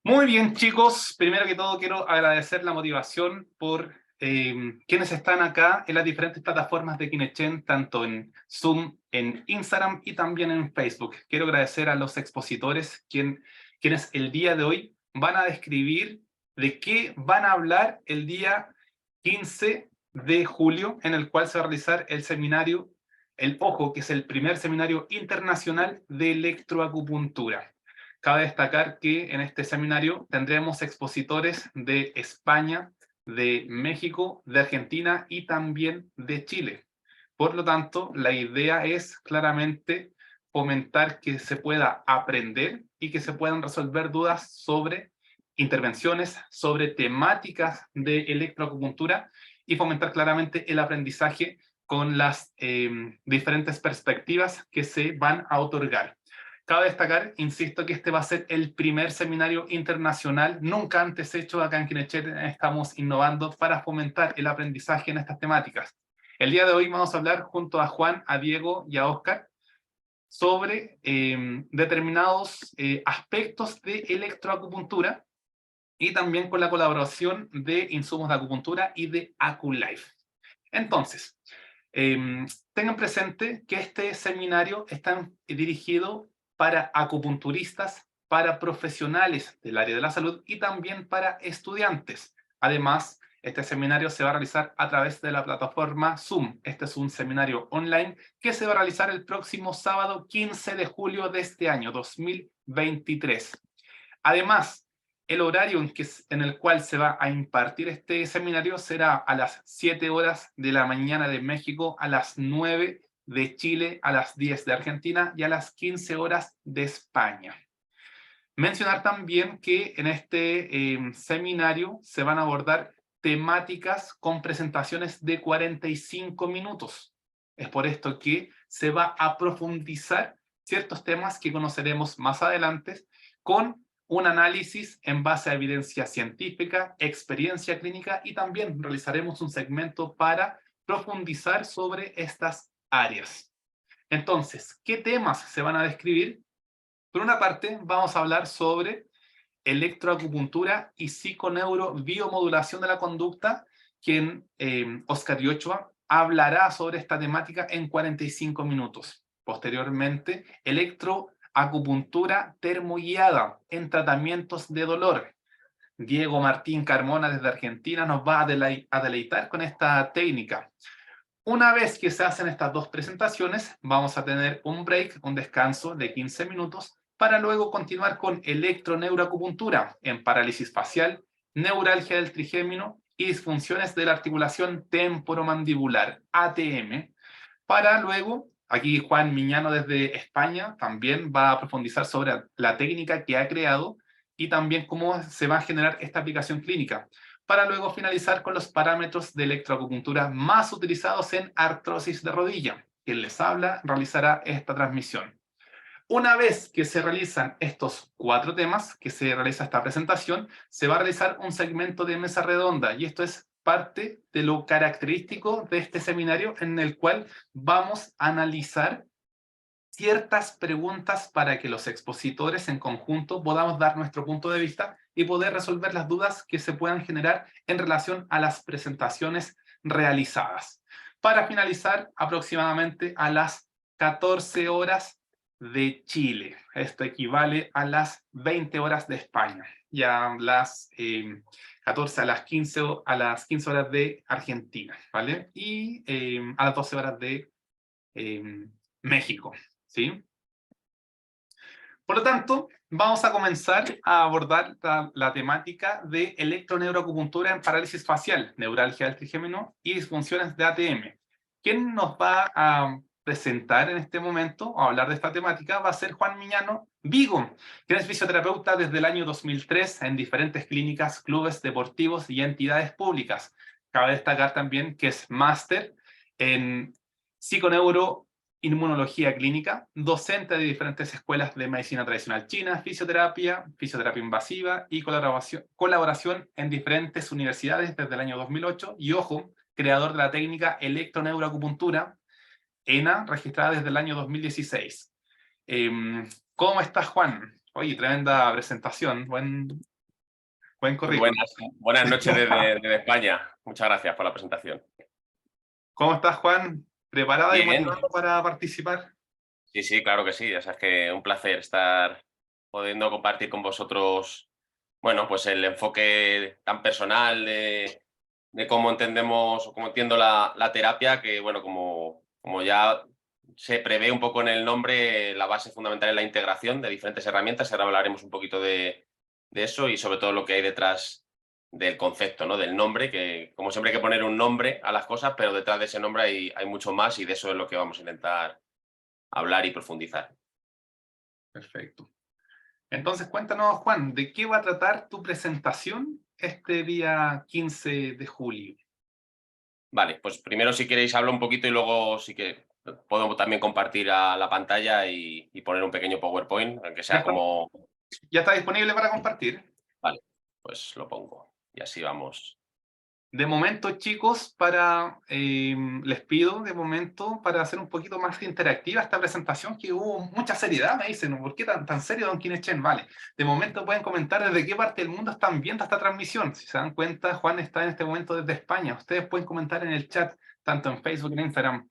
Muy bien, chicos. Primero que todo, quiero agradecer la motivación por quienes están acá en las diferentes plataformas de Kinechen, tanto en Zoom, en Instagram y también en Facebook. Quiero agradecer a los expositores, quienes el día de hoy van a describir de qué van a hablar el día 15 de julio, en el cual se va a realizar el seminario, el OJO, que es el primer seminario internacional de electroacupuntura. Cabe destacar que en este seminario tendremos expositores de España, de México, de Argentina y también de Chile. Por lo tanto, la idea es claramente fomentar que se pueda aprender y que se puedan resolver dudas sobre intervenciones, sobre temáticas de electroacupuntura y fomentar claramente el aprendizaje con las diferentes perspectivas que se van a otorgar. Cabe destacar, insisto, que este va a ser el primer seminario internacional nunca antes hecho acá en Kinechet. Estamos innovando para fomentar el aprendizaje en estas temáticas. El día de hoy vamos a hablar junto a Juan, a Diego y a Oscar sobre determinados aspectos de electroacupuntura y también con la colaboración de insumos de acupuntura y de AcuLife. Entonces, tengan presente que este seminario está dirigido para acupunturistas, para profesionales del área de la salud y también para estudiantes. Además, este seminario se va a realizar a través de la plataforma Zoom. Este es un seminario online que se va a realizar el próximo sábado 15 de julio de este año 2023. Además, el horario en el cual se va a impartir este seminario será a las 7 horas de la mañana de México, a las 9 de Chile, a las 10 de Argentina y a las 15 horas de España. Mencionar también que en este seminario se van a abordar temáticas con presentaciones de 45 minutos. Es por esto que se va a profundizar ciertos temas que conoceremos más adelante con un análisis en base a evidencia científica, experiencia clínica y también realizaremos un segmento para profundizar sobre estas áreas. Entonces, ¿qué temas se van a describir? Por una parte, vamos a hablar sobre electroacupuntura y psiconeuro-biomodulación de la conducta, quien Oscar Yochoa hablará sobre esta temática en 45 minutos. Posteriormente, electroacupuntura termoguiada en tratamientos de dolor. Diego Martín Carmona desde Argentina nos va a deleitar con esta técnica. Una vez que se hacen estas dos presentaciones, vamos a tener un break, un descanso de 15 minutos, para luego continuar con electroneuroacupuntura en parálisis facial, neuralgia del trigémino y disfunciones de la articulación temporomandibular, ATM, para luego, aquí Juan Miñano desde España también va a profundizar sobre la técnica que ha creado y también cómo se va a generar esta aplicación clínica, para luego finalizar con los parámetros de electroacupuntura más utilizados en artrosis de rodilla. Quien les habla realizará esta transmisión. Una vez que se realizan estos 4 temas, que se realiza esta presentación, se va a realizar un segmento de mesa redonda, y esto es parte de lo característico de este seminario en el cual vamos a analizar ciertas preguntas para que los expositores en conjunto podamos dar nuestro punto de vista y poder resolver las dudas que se puedan generar en relación a las presentaciones realizadas. Para finalizar aproximadamente a las 14 horas de Chile. Esto equivale a las 20 horas de España y a las 14 a las 15 horas de Argentina, ¿vale? Y a las 12 horas de México, ¿sí? Por lo tanto, vamos a comenzar a abordar la temática de electroneuroacupuntura en parálisis facial, neuralgia del trigémino y disfunciones de ATM. ¿Quién nos va a presentar en este momento o hablar de esta temática? Va a ser Juan Miñano Vigo, quien es fisioterapeuta desde el año 2003 en diferentes clínicas, clubes deportivos y entidades públicas. Cabe destacar también que es máster en psiconeuro inmunología clínica, docente de diferentes escuelas de medicina tradicional china, fisioterapia, fisioterapia invasiva y colaboración en diferentes universidades desde el año 2008 y, ojo, creador de la técnica electroneuroacupuntura, ENA, registrada desde el año 2016. ¿Cómo estás, Juan? Oye, tremenda presentación, buen Muy currículum. buenas noches desde España. Muchas gracias por la presentación. ¿Cómo estás, Juan? ¿Preparada y Bien, motivado para participar? sí, sí, claro que sí. Ya sabes que un placer estar pudiendo compartir con vosotros, bueno, pues el enfoque tan personal de cómo entendemos o cómo entiendo la terapia, que bueno, como ya se prevé un poco en el nombre, la base fundamental es la integración de diferentes herramientas. Ahora hablaremos un poquito de eso y sobre todo lo que hay detrás del concepto, ¿no? Del nombre, que como siempre hay que poner un nombre a las cosas, pero detrás de ese nombre hay mucho más y de eso es lo que vamos a intentar hablar y profundizar. Perfecto. Entonces, cuéntanos, Juan, ¿de qué va a tratar tu presentación este día 15 de julio? Vale, pues primero si queréis hablo un poquito y luego sí que puedo también compartir a la pantalla y poner un pequeño PowerPoint, aunque ¿Ya sea está, como... ya está disponible para compartir? Vale, pues lo pongo y así vamos. De momento, chicos, les pido de momento para hacer un poquito más interactiva esta presentación, que hubo mucha seriedad, me dicen, ¿por qué tan serio, don Kinechen? Vale, de momento pueden comentar desde qué parte del mundo están viendo esta transmisión. Si se dan cuenta, Juan está en este momento desde España. Ustedes pueden comentar en el chat, tanto en Facebook, en Instagram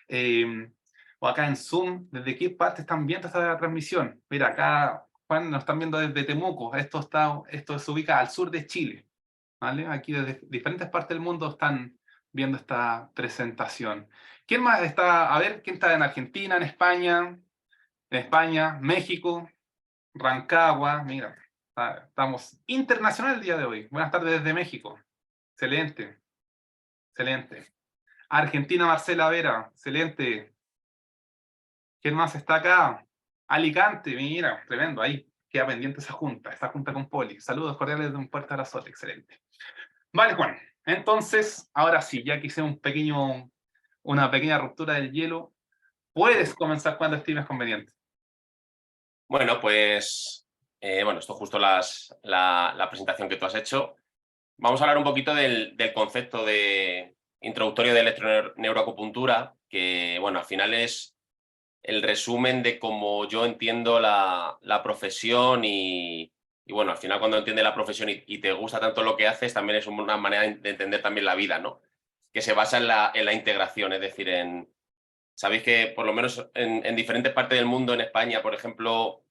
eh, o acá en Zoom, desde qué parte están viendo esta transmisión. Mira, acá, Juan, nos están viendo desde Temuco. Esto se ubica al sur de Chile. ¿Vale? Aquí desde diferentes partes del mundo están viendo esta presentación. ¿Quién más está? A ver, ¿quién está en Argentina, en España? En España, México, Rancagua, mira, estamos internacional el día de hoy. Buenas tardes desde México. Excelente, excelente. Argentina, Marcela Vera, excelente. ¿Quién más está acá? Alicante, mira, tremendo, ahí queda pendiente esa junta con Poli. Saludos cordiales de un Puerto Arasol, excelente. Vale, Juan. Entonces, ahora sí, ya que hice una pequeña ruptura del hielo, puedes comenzar cuando estimes conveniente. Bueno, pues bueno, esto justo la presentación que tú has hecho. Vamos a hablar un poquito del concepto de introductorio de electroneuroacupuntura, que bueno, al final es el resumen de cómo yo entiendo la profesión y bueno, al final cuando entiendes la profesión y te gusta tanto lo que haces, también es una manera de entender también la vida, ¿no? Que se basa en la integración, es decir, sabéis que por lo menos en diferentes partes del mundo, en España, por ejemplo,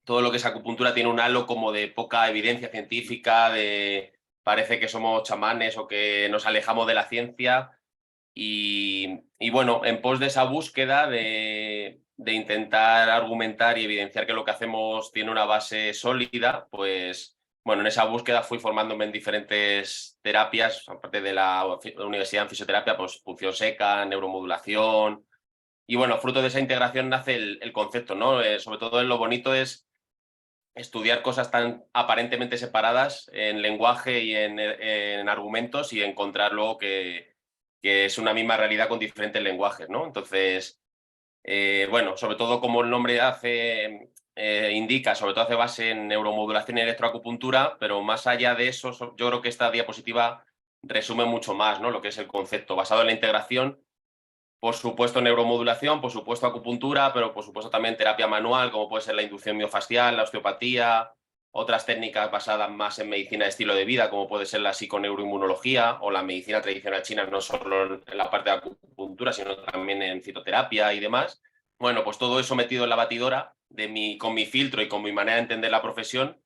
todo lo que es acupuntura tiene un halo como de poca evidencia científica, de parece que somos chamanes o que nos alejamos de la ciencia. Y bueno, en pos de esa búsqueda de intentar argumentar y evidenciar que lo que hacemos tiene una base sólida, pues bueno, en esa búsqueda fui formándome en diferentes terapias, aparte de la universidad en fisioterapia, pues punción seca, neuromodulación. Y bueno, fruto de esa integración nace el concepto, ¿no? Sobre todo lo bonito es estudiar cosas tan aparentemente separadas en lenguaje y en argumentos y encontrar luego que es una misma realidad con diferentes lenguajes, ¿no? Entonces, bueno, sobre todo como el nombre indica, sobre todo hace base en neuromodulación y electroacupuntura, pero más allá de eso, yo creo que esta diapositiva resume mucho más, ¿no? Lo que es el concepto basado en la integración, por supuesto neuromodulación, por supuesto acupuntura, pero por supuesto también terapia manual, como puede ser la inducción miofascial, la osteopatía, otras técnicas basadas más en medicina de estilo de vida, como puede ser la psiconeuroinmunología o la medicina tradicional china, no solo en la parte de acupuntura, sino también en fitoterapia y demás. Bueno, pues todo eso metido en la batidora, con mi filtro y con mi manera de entender la profesión,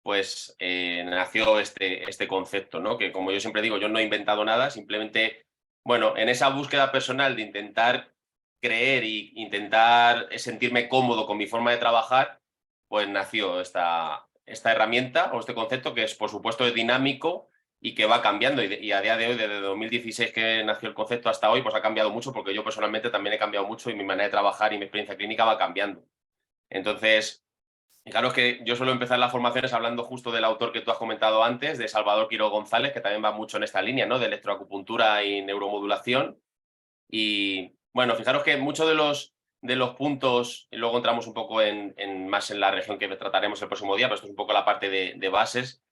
pues nació este concepto, ¿no? Que como yo siempre digo, yo no he inventado nada, simplemente bueno, en esa búsqueda personal de intentar creer y intentar sentirme cómodo con mi forma de trabajar, pues nació esta herramienta o este concepto que es, por supuesto, es dinámico y que va cambiando. Y a día de hoy, desde 2016 que nació el concepto hasta hoy, pues ha cambiado mucho porque yo personalmente también he cambiado mucho y mi manera de trabajar y mi experiencia clínica va cambiando. Entonces, claro que yo suelo empezar las formaciones hablando justo del autor que tú has comentado antes, de Salvador Quiroga González, que también va mucho en esta línea, ¿no? De electroacupuntura y neuromodulación. Y bueno, fijaros que muchos de los puntos, y luego entramos un poco más en la región que trataremos el próximo día, pero esto es un poco la parte de bases,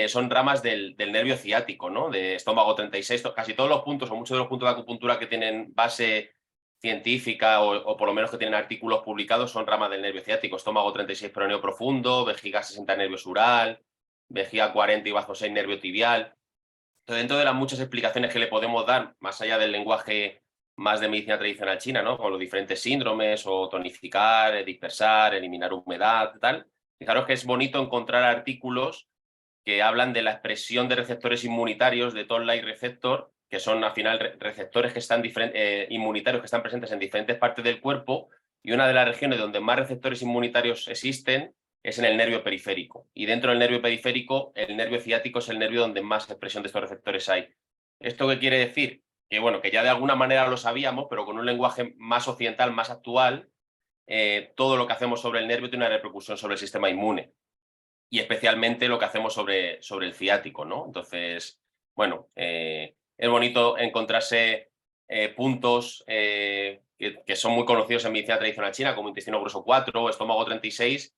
son ramas del nervio ciático, ¿no? De estómago 36, casi todos los puntos o muchos de los puntos de acupuntura que tienen base científica o por lo menos que tienen artículos publicados son ramas del nervio ciático. Estómago 36, peroneo profundo, vejiga 60, nervio sural, vejiga 40 y bajo 6, nervio tibial. Entonces, dentro de las muchas explicaciones que le podemos dar, más allá del lenguaje más de medicina tradicional china, ¿no? Con los diferentes síndromes o tonificar, dispersar, eliminar humedad, tal. Fijaros que es bonito encontrar artículos que hablan de la expresión de receptores inmunitarios de Toll-like receptor, que son al final receptores que están inmunitarios que están presentes en diferentes partes del cuerpo, y una de las regiones donde más receptores inmunitarios existen es en el nervio periférico. Y dentro del nervio periférico, el nervio ciático es el nervio donde más expresión de estos receptores hay. ¿Esto qué quiere decir? Que bueno, que ya de alguna manera lo sabíamos, pero con un lenguaje más occidental, más actual, todo lo que hacemos sobre el nervio tiene una repercusión sobre el sistema inmune. Y especialmente lo que hacemos sobre el ciático, ¿no? Entonces, bueno, es bonito encontrarse puntos que son muy conocidos en medicina tradicional china, como intestino grueso 4 o estómago 36,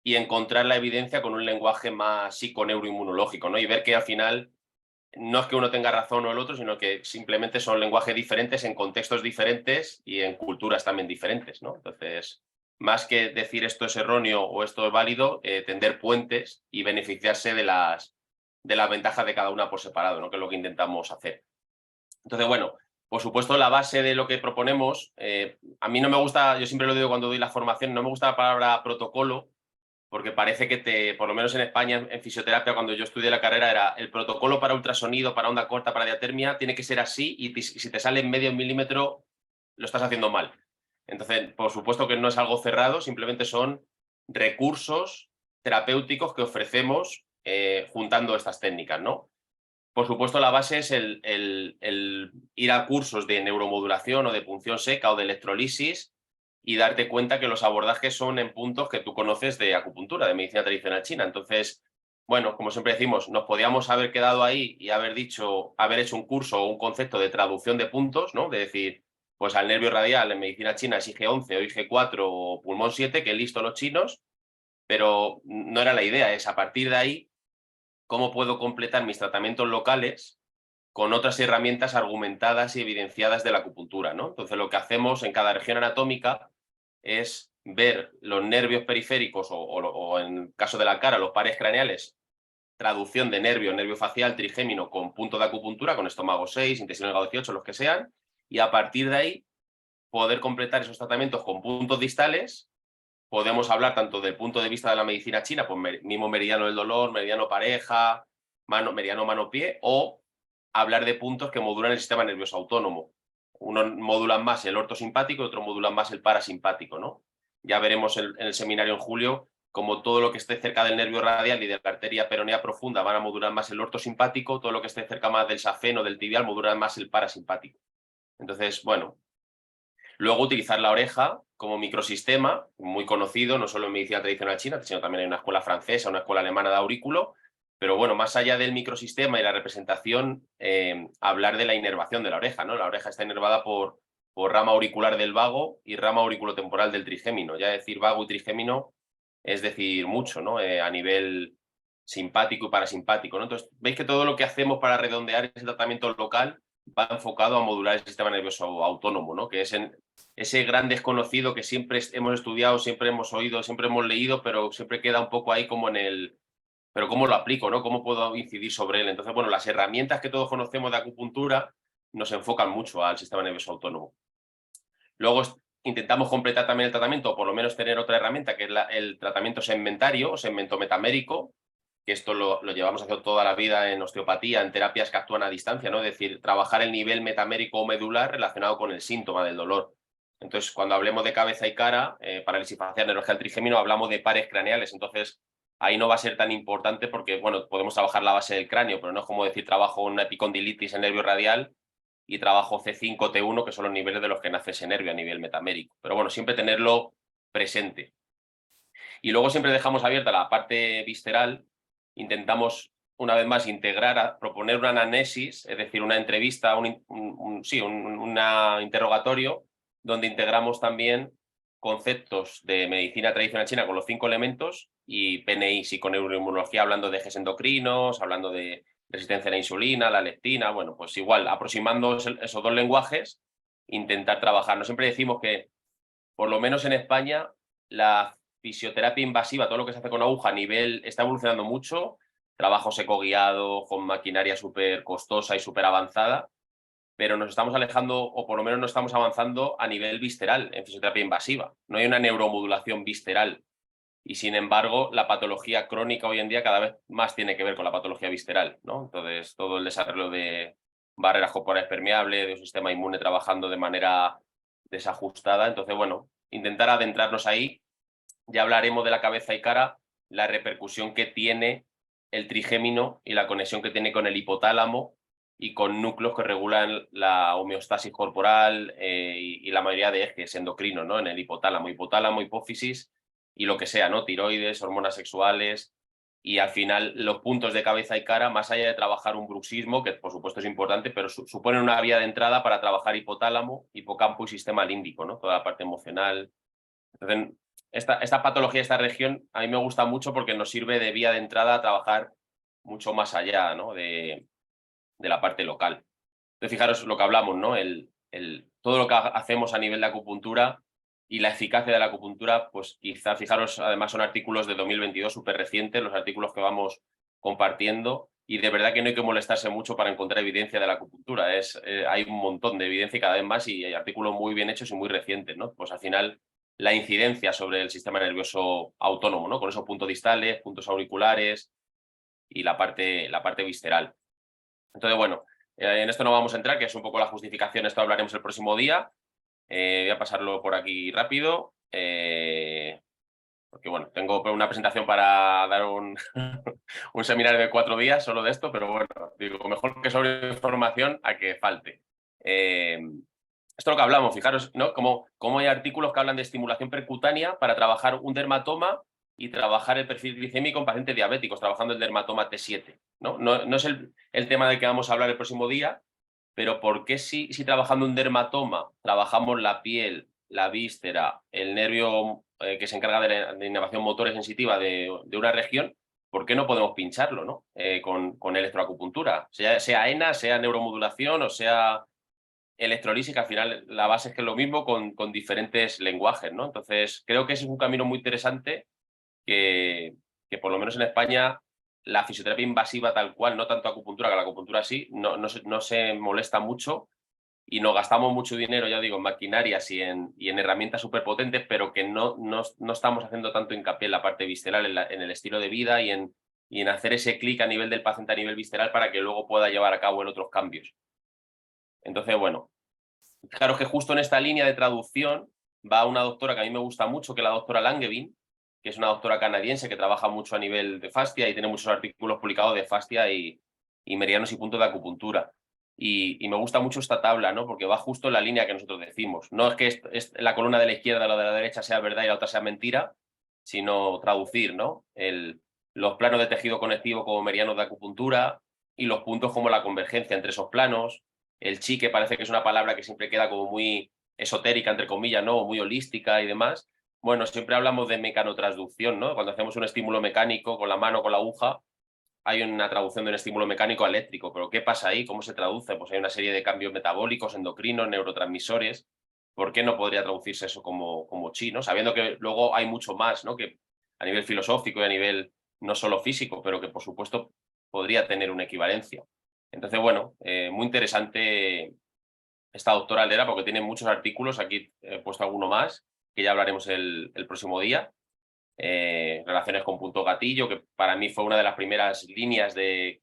y encontrar la evidencia con un lenguaje más psiconeuroinmunológico, ¿no? Y ver que al final no es que uno tenga razón o el otro, sino que simplemente son lenguajes diferentes en contextos diferentes y en culturas también diferentes, ¿no? Entonces, más que decir esto es erróneo o esto es válido, tender puentes y beneficiarse de las ventajas de cada una por separado, ¿no? Que es lo que intentamos hacer. Entonces, bueno, por supuesto, la base de lo que proponemos, a mí no me gusta, yo siempre lo digo cuando doy la formación, no me gusta la palabra protocolo, porque parece que por lo menos en España, en fisioterapia, cuando yo estudié la carrera, era el protocolo para ultrasonido, para onda corta, para diatermia, tiene que ser así, y si te sale en medio milímetro, lo estás haciendo mal. Entonces, por supuesto que no es algo cerrado, simplemente son recursos terapéuticos que ofrecemos juntando estas técnicas, ¿no? Por supuesto, la base es el ir a cursos de neuromodulación o de punción seca o de electrolisis y darte cuenta que los abordajes son en puntos que tú conoces de acupuntura, de medicina tradicional china. Entonces, bueno, como siempre decimos, nos podíamos haber quedado ahí y haber hecho un curso o un concepto de traducción de puntos, ¿no? De decir, pues al nervio radial en medicina china es IG11 o IG4 o pulmón 7, que listo los chinos, pero no era la idea, es a partir de ahí cómo puedo completar mis tratamientos locales con otras herramientas argumentadas y evidenciadas de la acupuntura, ¿no? Entonces, lo que hacemos en cada región anatómica es ver los nervios periféricos o en caso de la cara, los pares craneales, traducción de nervio facial, trigémino con punto de acupuntura, con estómago 6, intestino delgado 18, los que sean, y a partir de ahí poder completar esos tratamientos con puntos distales. Podemos hablar tanto del punto de vista de la medicina china, pues mismo meridiano del dolor, meridiano pareja, meridiano mano-pie, o hablar de puntos que modulan el sistema nervioso autónomo. Unos modulan más el ortosimpático y otros modulan más el parasimpático, ¿no? Ya veremos en el seminario en julio como todo lo que esté cerca del nervio radial y de la arteria peronea profunda van a modular más el ortosimpático, todo lo que esté cerca más del safeno, del tibial, modulan más el parasimpático. Entonces, bueno, luego utilizar la oreja como microsistema, muy conocido, no solo en medicina tradicional china, sino también hay una escuela francesa, una escuela alemana de aurículo, pero bueno, más allá del microsistema y la representación, hablar de la inervación de la oreja, ¿no? La oreja está inervada por rama auricular del vago y rama auriculotemporal del trigémino. Ya decir vago y trigémino es decir mucho, ¿no? A nivel simpático y parasimpático, ¿no? Entonces, veis que todo lo que hacemos para redondear ese tratamiento local va enfocado a modular el sistema nervioso autónomo, ¿no? Que es ese gran desconocido que siempre hemos estudiado, siempre hemos oído, siempre hemos leído, pero siempre queda un poco ahí como en el... Pero ¿cómo lo aplico, no? ¿Cómo puedo incidir sobre él? Entonces, bueno, las herramientas que todos conocemos de acupuntura nos enfocan mucho al sistema nervioso autónomo. Luego intentamos completar también el tratamiento, o por lo menos tener otra herramienta, que es el tratamiento segmentario o segmento metamérico, que esto lo llevamos haciendo toda la vida en osteopatía, en terapias que actúan a distancia, ¿no? Es decir, trabajar el nivel metamérico o medular relacionado con el síntoma del dolor. Entonces, cuando hablemos de cabeza y cara, parálisis facial, neuralgia del trigémino, hablamos de pares craneales. Entonces, ahí no va a ser tan importante porque, bueno, podemos trabajar la base del cráneo, pero no es como decir trabajo una epicondilitis en nervio radial y trabajo C5, T1, que son los niveles de los que nace ese nervio a nivel metamérico. Pero bueno, siempre tenerlo presente. Y luego siempre dejamos abierta la parte visceral. Intentamos, una vez más, proponer una anamnesis, es decir, una entrevista, un interrogatorio, donde integramos también conceptos de medicina tradicional china con los 5 elementos y PNI, psiconeuroinmunología, hablando de ejes endocrinos, hablando de resistencia a la insulina, la leptina, bueno, pues igual, aproximando esos dos lenguajes intentar trabajar. Nos siempre decimos que, por lo menos en España, la fisioterapia invasiva, todo lo que se hace con aguja a nivel, está evolucionando mucho, trabajo seco-guiado, con maquinaria súper costosa y súper avanzada, pero nos estamos alejando, o por lo menos no estamos avanzando a nivel visceral en fisioterapia invasiva. No hay una neuromodulación visceral. Y sin embargo, la patología crónica hoy en día cada vez más tiene que ver con la patología visceral, ¿no? Entonces, todo el desarrollo de barreras corporales permeables, de un sistema inmune trabajando de manera desajustada. Entonces, bueno, intentar adentrarnos ahí. Ya hablaremos de la cabeza y cara, la repercusión que tiene el trigémino y la conexión que tiene con el hipotálamo y con núcleos que regulan la homeostasis corporal y la mayoría de ejes endocrinos, ¿no? En el hipotálamo, hipófisis y lo que sea, ¿no? Tiroides, hormonas sexuales y al final los puntos de cabeza y cara, más allá de trabajar un bruxismo, que por supuesto es importante, pero suponen una vía de entrada para trabajar hipotálamo, hipocampo y sistema límbico, ¿no? Toda la parte emocional. Entonces, esta patología, esta región, a mí me gusta mucho porque nos sirve de vía de entrada a trabajar mucho más allá, ¿no? de la parte local. Entonces, fijaros lo que hablamos, ¿no? Todo lo que hacemos a nivel de acupuntura y la eficacia de la acupuntura, pues quizá, fijaros, además son artículos de 2022 súper recientes, los artículos que vamos compartiendo, y de verdad que no hay que molestarse mucho para encontrar evidencia de la acupuntura. Hay un montón de evidencia y cada vez más, y hay artículos muy bien hechos y muy recientes, ¿no? Pues al final la incidencia sobre el sistema nervioso autónomo, ¿no? Con esos puntos distales, puntos auriculares y la parte visceral. Entonces, bueno, en esto no vamos a entrar, que es un poco la justificación, esto hablaremos el próximo día. Voy a pasarlo por aquí rápido, porque bueno, tengo una presentación para dar un, un seminario de 4 días solo de esto, pero bueno, digo, mejor que sobre información a que falte. Esto es lo que hablamos, fijaros, ¿no? Como hay artículos que hablan de estimulación percutánea para trabajar un dermatoma y trabajar el perfil glicémico en pacientes diabéticos, trabajando el dermatoma T7. No es el tema del que vamos a hablar el próximo día, pero ¿por qué si trabajando un dermatoma trabajamos la piel, la víscera, el nervio que se encarga de la innervación motora sensitiva de una región, ¿por qué no podemos pincharlo, ¿no? Con electroacupuntura? Sea ENA, sea neuromodulación o sea electrolisis, que al final la base es que es lo mismo con diferentes lenguajes, ¿no? Entonces, creo que ese es un camino muy interesante que por lo menos en España la fisioterapia invasiva tal cual, no tanto acupuntura, que la acupuntura sí, no se molesta mucho y nos gastamos mucho dinero, ya digo, en maquinarias y en herramientas súper potentes, pero que no estamos haciendo tanto hincapié en la parte visceral, en el estilo de vida y en hacer ese clic a nivel del paciente a nivel visceral para que luego pueda llevar a cabo en otros cambios. Entonces, bueno, fijaros que justo en esta línea de traducción va una doctora que a mí me gusta mucho, que es la doctora Langevin, que es una doctora canadiense que trabaja mucho a nivel de fascia y tiene muchos artículos publicados de fascia y meridianos y puntos de acupuntura. Y me gusta mucho esta tabla, ¿no? Porque va justo en la línea que nosotros decimos. No es que la columna de la izquierda o la de la derecha sea verdad y la otra sea mentira, sino traducir, ¿no? Los planos de tejido conectivo como meridianos de acupuntura y los puntos como la convergencia entre esos planos. El chi, que parece que es una palabra que siempre queda como muy esotérica, entre comillas, ¿no? O muy holística y demás. Bueno, siempre hablamos de mecanotransducción, ¿no? Cuando hacemos un estímulo mecánico con la mano, con la aguja, hay una traducción de un estímulo mecánico a eléctrico. ¿Pero qué pasa ahí? ¿Cómo se traduce? Pues hay una serie de cambios metabólicos, endocrinos, neurotransmisores. ¿Por qué no podría traducirse eso como chi, ¿no? Sabiendo que luego hay mucho más, ¿no? Que a nivel filosófico y a nivel no solo físico, pero que por supuesto podría tener una equivalencia. Entonces, bueno, muy interesante esta doctora Aldera porque tiene muchos artículos, aquí he puesto alguno más, que ya hablaremos el próximo día. Relaciones con punto gatillo, que para mí fue una de las primeras líneas de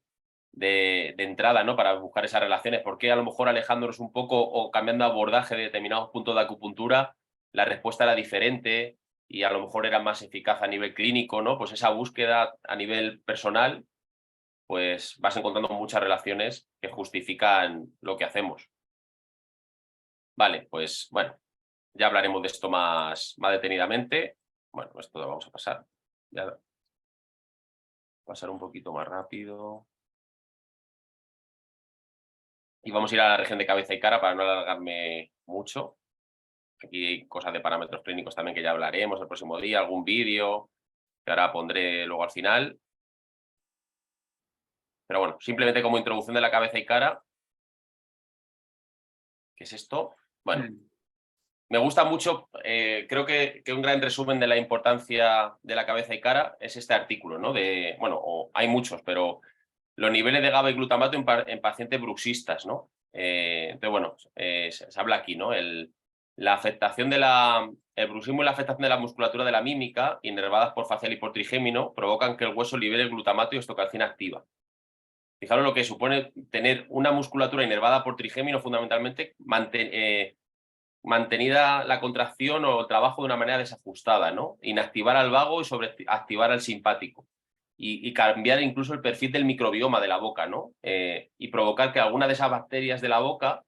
entrada, ¿no? Para buscar esas relaciones. ¿Por qué a lo mejor alejándonos un poco o cambiando abordaje de determinados puntos de acupuntura, la respuesta era diferente y a lo mejor era más eficaz a nivel clínico, ¿no? Pues esa búsqueda a nivel personal, pues vas encontrando muchas relaciones que justifican lo que hacemos. Vale, pues bueno, ya hablaremos de esto más detenidamente. Bueno, esto lo vamos a pasar. Ya pasar un poquito más rápido. Y vamos a ir a la región de cabeza y cara para no alargarme mucho. Aquí hay cosas de parámetros clínicos también que ya hablaremos el próximo día, algún vídeo que ahora pondré luego al final. Pero bueno, simplemente como introducción de la cabeza y cara, ¿qué es esto? Bueno, me gusta mucho, creo que un gran resumen de la importancia de la cabeza y cara es este artículo, ¿no? Hay muchos, pero los niveles de GABA y glutamato en pacientes bruxistas, ¿no? Entonces, bueno, se habla aquí, ¿no? La afectación el bruxismo y la afectación de la musculatura de la mímica, inervadas por facial y por trigémino, provocan que el hueso libere el glutamato y estocalcina activa. Fijaros lo que supone tener una musculatura inervada por trigémino, fundamentalmente mantenida la contracción o el trabajo de una manera desajustada, ¿no? Inactivar al vago y sobreactivar al simpático. Y cambiar incluso el perfil del microbioma de la boca, ¿no? Y provocar que alguna de esas bacterias de la boca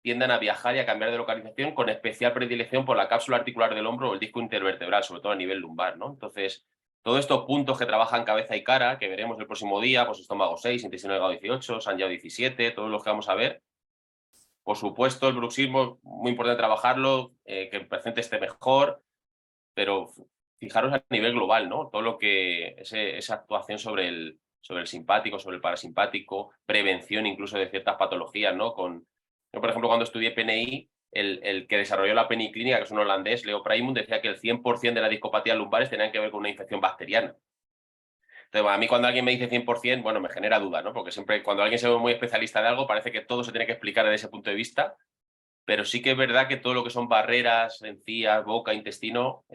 tiendan a viajar y a cambiar de localización, con especial predilección por la cápsula articular del hombro o el disco intervertebral, sobre todo a nivel lumbar, ¿no? Entonces, todos estos puntos que trabajan cabeza y cara, que veremos el próximo día, pues estómago 6, intestino delgado 18, Sanjiao 17, todos los que vamos a ver. Por supuesto, el bruxismo, muy importante trabajarlo, que el paciente esté mejor, pero fijaros a nivel global, ¿no? Todo lo que esa actuación sobre el simpático, sobre el parasimpático, prevención incluso de ciertas patologías, ¿no? Yo, por ejemplo, cuando estudié PNI, el que desarrolló la PNI clínica, que es un holandés, Leo Prijmund, decía que el 100% de las discopatías lumbares tenían que ver con una infección bacteriana. Entonces, a mí cuando alguien me dice 100%, bueno, me genera duda, ¿no? Porque siempre cuando alguien se ve muy especialista de algo, parece que todo se tiene que explicar desde ese punto de vista, pero sí que es verdad que todo lo que son barreras, encías, boca, intestino,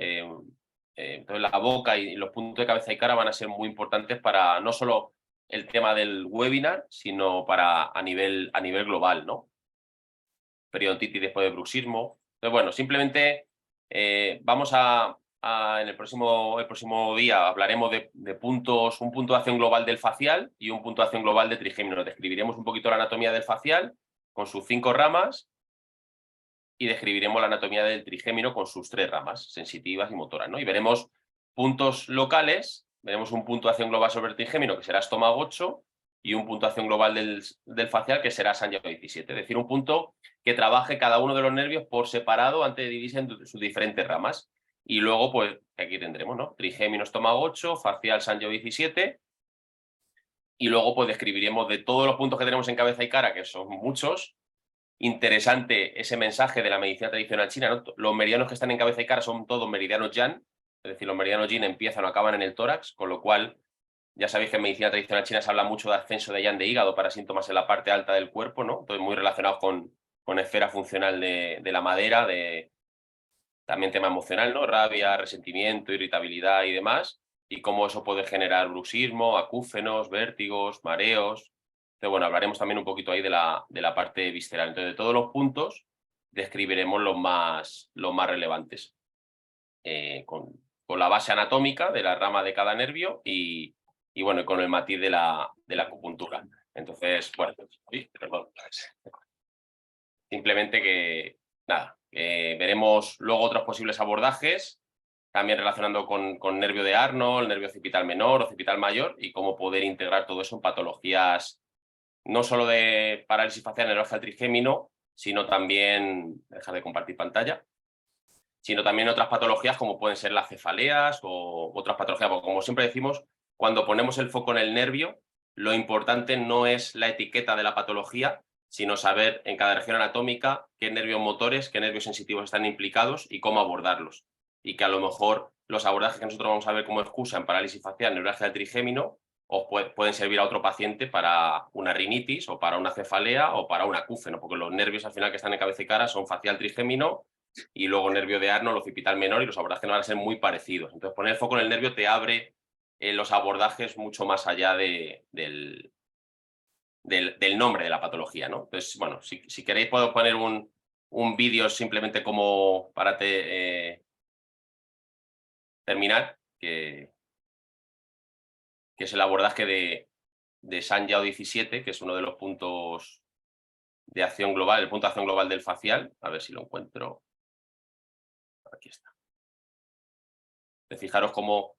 entonces la boca y los puntos de cabeza y cara van a ser muy importantes para no solo el tema del webinar, sino a nivel global, ¿no? Periodontitis después de bruxismo. Entonces, bueno, simplemente vamos en el próximo día hablaremos de puntos, un punto de acción global del facial y un punto de acción global de trigémino. Describiremos un poquito la anatomía del facial con sus 5 ramas y describiremos la anatomía del trigémino con sus 3 ramas, sensitivas y motoras, ¿no? Y veremos puntos locales, veremos un punto de acción global sobre el trigémino, que será estómago 8, y un punto de acción global del facial, que será Sanjiao 17. Es decir, un punto que trabaje cada uno de los nervios por separado antes de dividirse en sus diferentes ramas. Y luego, pues, aquí tendremos, ¿no? Trigémino, estómago 8, facial Sanjiao 17. Y luego, pues, describiremos de todos los puntos que tenemos en cabeza y cara, que son muchos. Interesante ese mensaje de la medicina tradicional china, ¿no? Los meridianos que están en cabeza y cara son todos meridianos Yan, es decir, los meridianos Yin empiezan o acaban en el tórax, con lo cual ya sabéis que en medicina tradicional china se habla mucho de ascenso de Yan de hígado para síntomas en la parte alta del cuerpo, ¿no? Entonces muy relacionados con esfera funcional de la madera, también tema emocional, ¿no? Rabia, resentimiento, irritabilidad y demás, y cómo eso puede generar bruxismo, acúfenos, vértigos, mareos. Entonces, bueno, hablaremos también un poquito ahí de la parte visceral. Entonces, de todos los puntos, describiremos los más relevantes, con la base anatómica de la rama de cada nervio y bueno, con el matiz de la acupuntura. Entonces, bueno, perdón. Simplemente que, nada, veremos luego otros posibles abordajes, también relacionando con nervio de Arnold, nervio occipital menor, occipital mayor, y cómo poder integrar todo eso en patologías no solo de parálisis facial neuralgia trigémino, sino también, dejar de compartir pantalla, sino también otras patologías como pueden ser las cefaleas o otras patologías, porque como siempre decimos, cuando ponemos el foco en el nervio, lo importante no es la etiqueta de la patología, sino saber en cada región anatómica qué nervios motores, qué nervios sensitivos están implicados y cómo abordarlos. Y que a lo mejor los abordajes que nosotros vamos a ver como excusa en parálisis facial, neuralgia del trigémino, o pueden servir a otro paciente para una rinitis o para una cefalea o para un acúfeno, porque los nervios al final que están en cabeza y cara son facial trigémino y luego nervio de Arnold, occipital menor, y los abordajes van a ser muy parecidos. Entonces, poner el foco en el nervio te abre los abordajes mucho más allá del nombre de la patología, ¿no? Entonces, bueno, si queréis puedo poner un vídeo simplemente como para terminar, que es el abordaje de Sanjiao 17, que es uno de los puntos de acción global, el punto de acción global del facial. A ver si lo encuentro. Aquí está. Fijaros cómo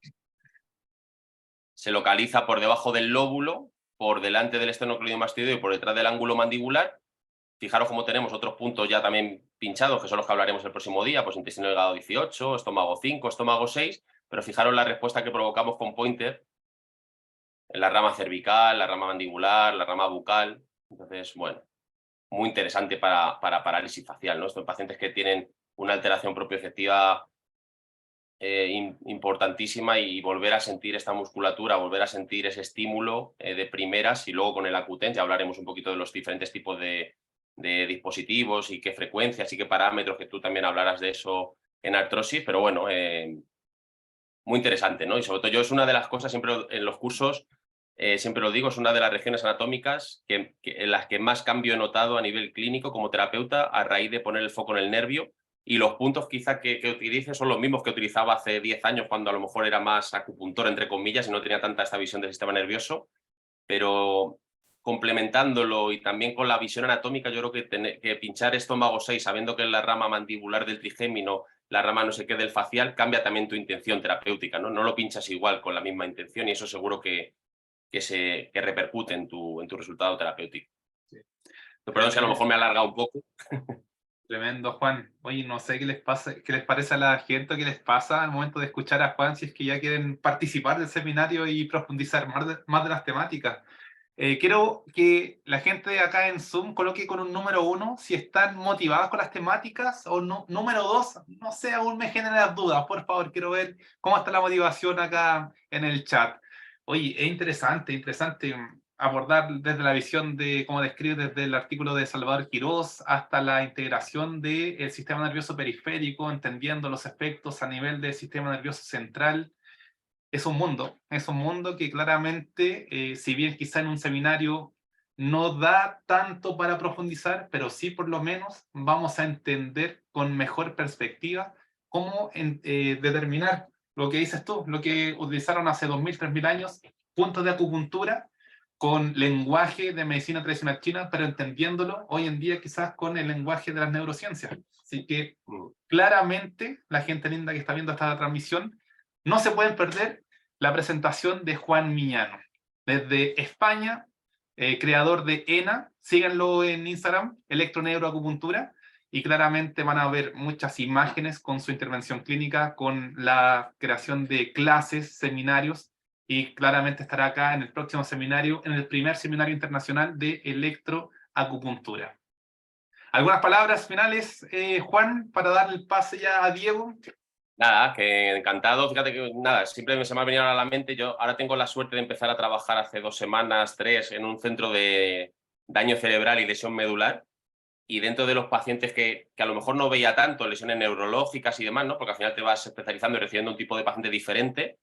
se localiza por debajo del lóbulo, por delante del esternocleidomastoideo y por detrás del ángulo mandibular. Fijaros cómo tenemos otros puntos ya también pinchados, que son los que hablaremos el próximo día, pues intestino delgado 18, estómago 5, estómago 6, pero fijaros la respuesta que provocamos con Pointer en la rama cervical, la rama mandibular, la rama bucal. Entonces, bueno, muy interesante para parálisis facial, ¿no? Estos pacientes que tienen una alteración propioceptiva importantísima y volver a sentir esta musculatura, volver a sentir ese estímulo de primeras, y luego con el Accutens ya hablaremos un poquito de los diferentes tipos de dispositivos y qué frecuencias y qué parámetros, que tú también hablarás de eso en artrosis, pero bueno, muy interesante, ¿no? Y sobre todo yo es una de las cosas, siempre en los cursos, siempre lo digo, es una de las regiones anatómicas en las que más cambio he notado a nivel clínico como terapeuta a raíz de poner el foco en el nervio, y los puntos quizá que utilice son los mismos que utilizaba hace 10 años, cuando a lo mejor era más acupuntor, entre comillas, y no tenía tanta esta visión del sistema nervioso, pero complementándolo y también con la visión anatómica, yo creo que pinchar estómago 6, sabiendo que es la rama mandibular del trigémino, la rama no sé qué del facial, cambia también tu intención terapéutica, ¿no? No lo pinchas igual con la misma intención, y eso seguro que repercute en tu resultado terapéutico. Sí. Perdón si a lo mejor me he alargado un poco. Tremendo, Juan. Oye, no sé qué les pasa, qué les parece a la gente, qué les pasa al momento de escuchar a Juan, si es que ya quieren participar del seminario y profundizar más de las temáticas. Quiero que la gente acá en Zoom coloque con un número 1 si están motivados con las temáticas, o no, número 2, no sé, aún me generan las dudas. Por favor, quiero ver cómo está la motivación acá en el chat. Oye, es interesante, interesante abordar desde la visión de, como describe desde el artículo de Salvador Quirós, hasta la integración del sistema nervioso periférico, entendiendo los efectos a nivel del sistema nervioso central. Es un mundo que claramente, si bien quizá en un seminario no da tanto para profundizar, pero sí por lo menos vamos a entender con mejor perspectiva cómo determinar lo que dices tú, lo que utilizaron hace 2000, 3000 años, puntos de acupuntura con lenguaje de medicina tradicional china, pero entendiéndolo hoy en día quizás con el lenguaje de las neurociencias. Así que claramente la gente linda que está viendo esta transmisión no se pueden perder la presentación de Juan Miñano, desde España, creador de ENA, síganlo en Instagram, Electroneuroacupuntura, y claramente van a ver muchas imágenes con su intervención clínica, con la creación de clases, seminarios, y claramente estará acá en el próximo seminario, en el primer seminario internacional de electroacupuntura. ¿Algunas palabras finales, Juan, para darle el pase ya a Diego? Nada, que encantado. Fíjate que nada, siempre se me ha venido a la mente. Yo ahora tengo la suerte de empezar a trabajar hace 2 semanas, 3, en un centro de daño cerebral y lesión medular. Y dentro de los pacientes que a lo mejor no veía tanto, lesiones neurológicas y demás, ¿no? Porque al final te vas especializando y recibiendo un tipo de paciente diferente.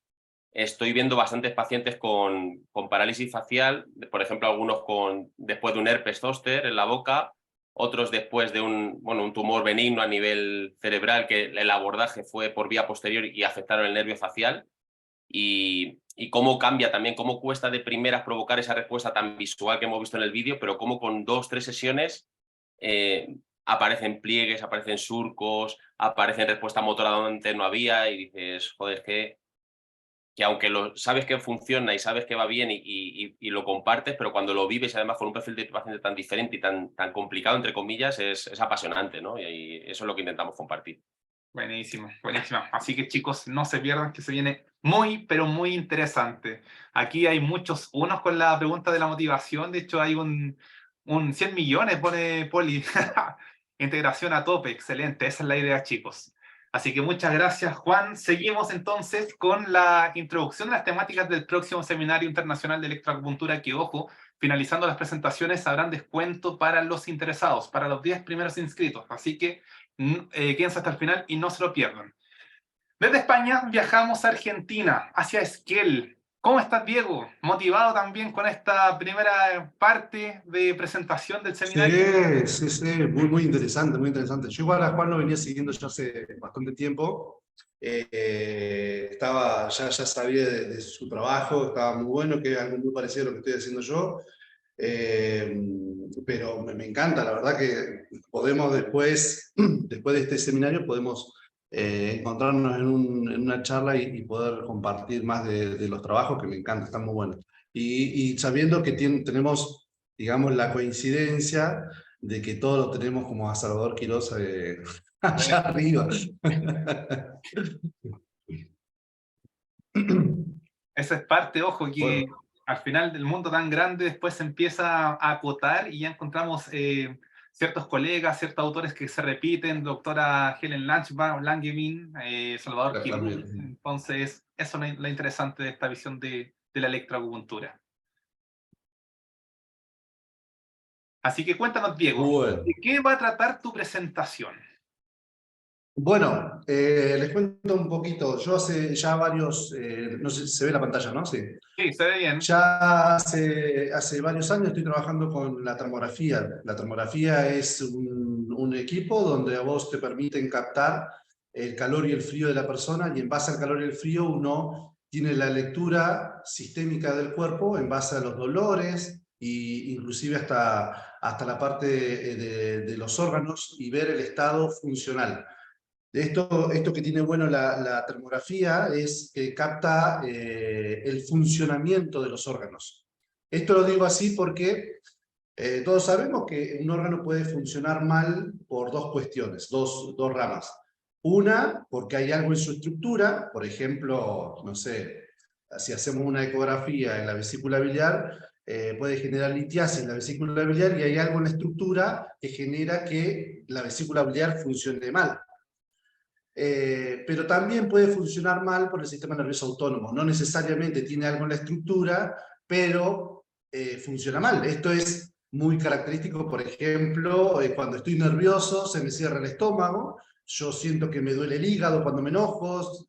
Estoy viendo bastantes pacientes con parálisis facial, por ejemplo, algunos después de un herpes zóster en la boca, otros después de un tumor benigno a nivel cerebral, que el abordaje fue por vía posterior y afectaron el nervio facial. Y cómo cambia también, cómo cuesta de primeras provocar esa respuesta tan visual que hemos visto en el vídeo, pero cómo con 2, 3 sesiones aparecen pliegues, aparecen surcos, aparecen respuesta motora donde antes no había, y dices, joder, que aunque sabes que funciona y sabes que va bien y lo compartes, pero cuando lo vives además con un perfil de paciente tan diferente y tan complicado, entre comillas, es apasionante, ¿no? Y eso es lo que intentamos compartir. Buenísimo, buenísimo. Así que chicos, no se pierdan que se viene muy, pero muy interesante. Aquí hay muchos unos con la pregunta de la motivación. De hecho, hay un 100 millones, pone Poli. Integración a tope, excelente. Esa es la idea, chicos. Así que muchas gracias, Juan. Seguimos entonces con la introducción de las temáticas del próximo Seminario Internacional de Electroacupuntura, que, ojo, finalizando las presentaciones habrán descuento para los interesados, para los 10 primeros inscritos. Así que quédense hasta el final y no se lo pierdan. Desde España viajamos a Argentina, hacia Esquel. ¿Cómo estás, Diego? ¿Motivado también con esta primera parte de presentación del seminario? Sí, sí, sí, muy, muy interesante, muy interesante. Yo igual a Juan lo venía siguiendo ya hace bastante tiempo. Ya sabía de su trabajo, estaba muy bueno, que es algo muy parecido a lo que estoy haciendo yo. Pero me encanta, la verdad que podemos después de este seminario, podemos encontrarnos en una charla y poder compartir más de los trabajos, que me encanta, están muy buenos. Y sabiendo que tenemos, digamos, la coincidencia de que todos lo tenemos como a Salvador Quirós allá arriba. Esa es parte, ojo, que Bueno. al final del mundo tan grande después se empieza a acotar y ya encontramos ciertos colegas, ciertos autores que se repiten, doctora Helen Langevin, Salvador Quirús. Entonces, eso es lo interesante de esta visión de la electroacupuntura. Así que cuéntanos, Diego, Bueno. ¿de qué va a tratar tu presentación? Bueno, les cuento un poquito. Yo hace ya varios, no sé si se ve la pantalla, ¿no? Sí. Sí, se ve bien. Ya hace varios años estoy trabajando con la termografía. La termografía es un equipo donde a vos te permiten captar el calor y el frío de la persona, y en base al calor y el frío uno tiene la lectura sistémica del cuerpo en base a los dolores e inclusive hasta la parte de los órganos, y ver el estado funcional. Esto que tiene bueno la termografía es que capta el funcionamiento de los órganos. Esto lo digo así porque todos sabemos que un órgano puede funcionar mal por dos cuestiones, dos ramas. Una, porque hay algo en su estructura, por ejemplo, no sé, si hacemos una ecografía en la vesícula biliar, puede generar litiasis en la vesícula biliar, y hay algo en la estructura que genera que la vesícula biliar funcione mal. Pero también puede funcionar mal por el sistema nervioso autónomo. No necesariamente tiene algo en la estructura, pero funciona mal. Esto es muy característico, por ejemplo, cuando estoy nervioso se me cierra el estómago, yo siento que me duele el hígado cuando me enojo.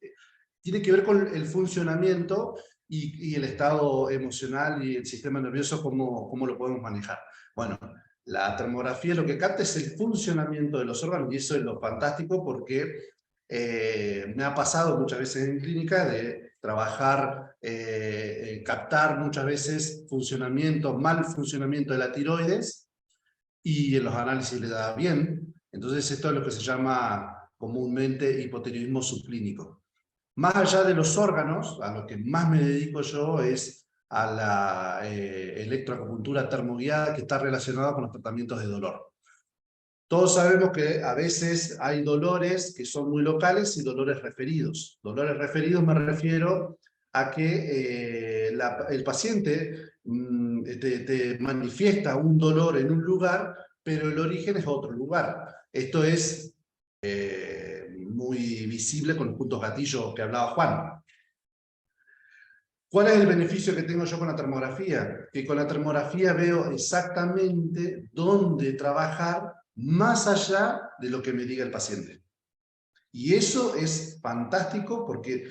Tiene que ver con el funcionamiento y el estado emocional y el sistema nervioso, cómo lo podemos manejar. Bueno, la termografía lo que capta es el funcionamiento de los órganos, y eso es lo fantástico, porque me ha pasado muchas veces en clínica de trabajar, captar muchas veces mal funcionamiento de la tiroides, y en los análisis le da bien. Entonces esto es lo que se llama comúnmente hipotiroidismo subclínico. Más allá de los órganos, a lo que más me dedico yo es a la electroacupuntura termoguiada, que está relacionada con los tratamientos de dolor. Todos sabemos que a veces hay dolores que son muy locales y dolores referidos. Dolores referidos me refiero a que el paciente te manifiesta un dolor en un lugar, pero el origen es otro lugar. Esto es muy visible con los puntos gatillos que hablaba Juan. ¿Cuál es el beneficio que tengo yo con la termografía? Que con la termografía veo exactamente dónde trabajar más allá de lo que me diga el paciente. Y eso es fantástico, porque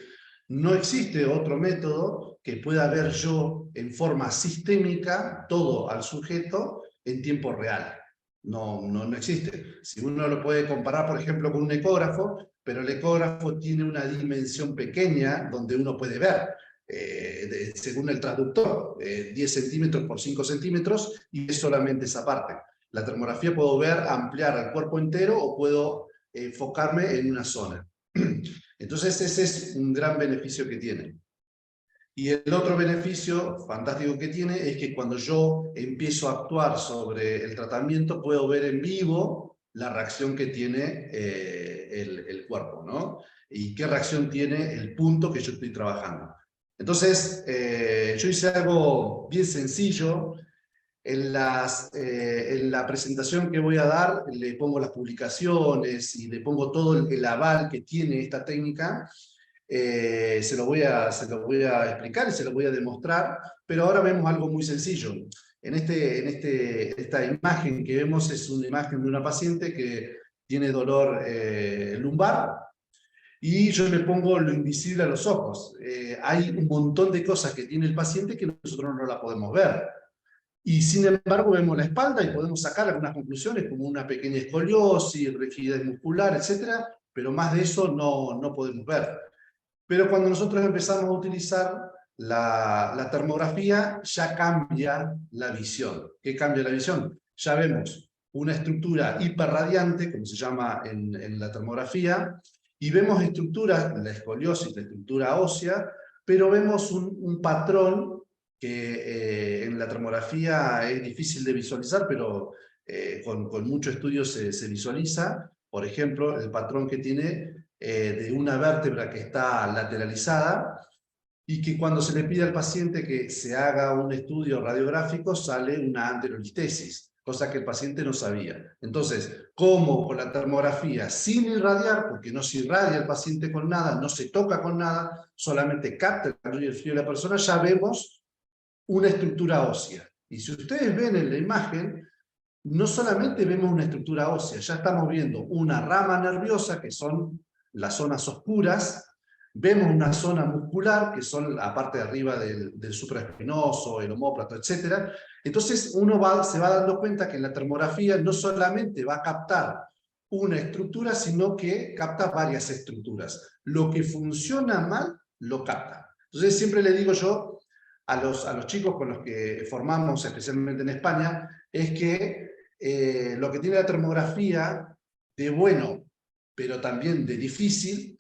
no existe otro método que pueda ver yo en forma sistémica todo al sujeto en tiempo real. No existe. Si uno lo puede comparar, por ejemplo, con un ecógrafo, pero el ecógrafo tiene una dimensión pequeña donde uno puede ver, según el traductor, 10 centímetros por 5 centímetros, y es solamente esa parte. La termografía puedo ver, ampliar el cuerpo entero, o puedo enfocarme en una zona. Entonces ese es un gran beneficio que tiene. Y el otro beneficio fantástico que tiene es que cuando yo empiezo a actuar sobre el tratamiento, puedo ver en vivo la reacción que tiene el cuerpo, ¿no? Y qué reacción tiene el punto que yo estoy trabajando. Entonces, yo hice algo bien sencillo. En la presentación que voy a dar, le pongo las publicaciones y le pongo todo el aval que tiene esta técnica. Se lo voy a explicar y se lo voy a demostrar, pero ahora vemos algo muy sencillo. Esta imagen que vemos es una imagen de una paciente que tiene dolor lumbar, y yo le pongo lo invisible a los ojos. Hay un montón de cosas que tiene el paciente que nosotros no la podemos ver. Y sin embargo vemos la espalda y podemos sacar algunas conclusiones, como una pequeña escoliosis, rigidez muscular, etc. Pero más de eso no podemos ver. Pero cuando nosotros empezamos a utilizar la termografía, ya cambia la visión. ¿Qué cambia la visión? Ya vemos una estructura hiperradiante, como se llama en la termografía, y vemos estructuras, la escoliosis, la estructura ósea, pero vemos un patrón que en la termografía es difícil de visualizar, pero con mucho estudio se visualiza. Por ejemplo, el patrón que tiene de una vértebra que está lateralizada, y que cuando se le pide al paciente que se haga un estudio radiográfico sale una anterolistesis. cosa que el paciente no sabía. Entonces, como con la termografía sin irradiar, porque no se irradia el paciente con nada, no se toca con nada, solamente capta el calor y el frío de la persona, ya vemos una estructura ósea. Y si ustedes ven en la imagen, no solamente vemos una estructura ósea, ya estamos viendo una rama nerviosa, que son las zonas oscuras, vemos una zona muscular, que son la parte de arriba del supraespinoso, el omóplato, etc. Entonces uno se va dando cuenta que en la termografía no solamente va a captar una estructura, sino que capta varias estructuras. Lo que funciona mal, lo capta. Entonces siempre le digo yo a los chicos con los que formamos, especialmente en España, es que lo que tiene la termografía de bueno, pero también de difícil,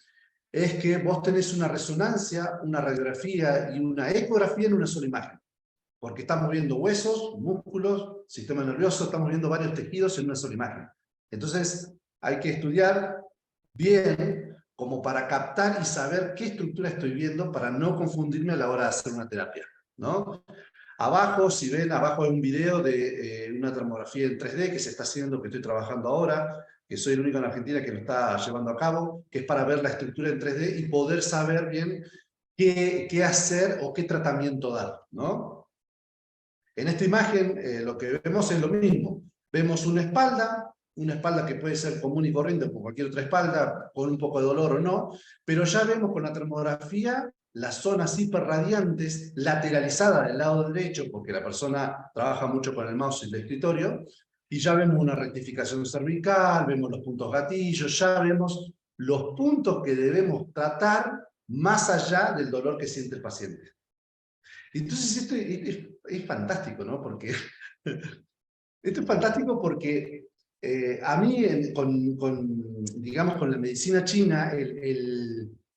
es que vos tenés una resonancia, una radiografía y una ecografía en una sola imagen. Porque estamos viendo huesos, músculos, sistema nervioso, estamos viendo varios tejidos en una sola imagen. Entonces hay que estudiar bien como para captar y saber qué estructura estoy viendo para no confundirme a la hora de hacer una terapia, ¿no? Abajo, si ven, abajo hay un video de una termografía en 3D que se está haciendo, que estoy trabajando ahora, que soy el único en Argentina que lo está llevando a cabo, que es para ver la estructura en 3D y poder saber bien qué hacer o qué tratamiento dar, ¿no? En esta imagen lo que vemos es lo mismo. Vemos una espalda que puede ser común y corriente como cualquier otra espalda, con un poco de dolor o no, pero ya vemos con la termografía las zonas hiperradiantes lateralizadas del lado derecho, porque la persona trabaja mucho con el mouse en el escritorio, y ya vemos una rectificación cervical, vemos los puntos gatillos, ya vemos los puntos que debemos tratar más allá del dolor que siente el paciente. Entonces esto es fantástico, ¿no? Porque esto es fantástico porque a mí, digamos, con la medicina china,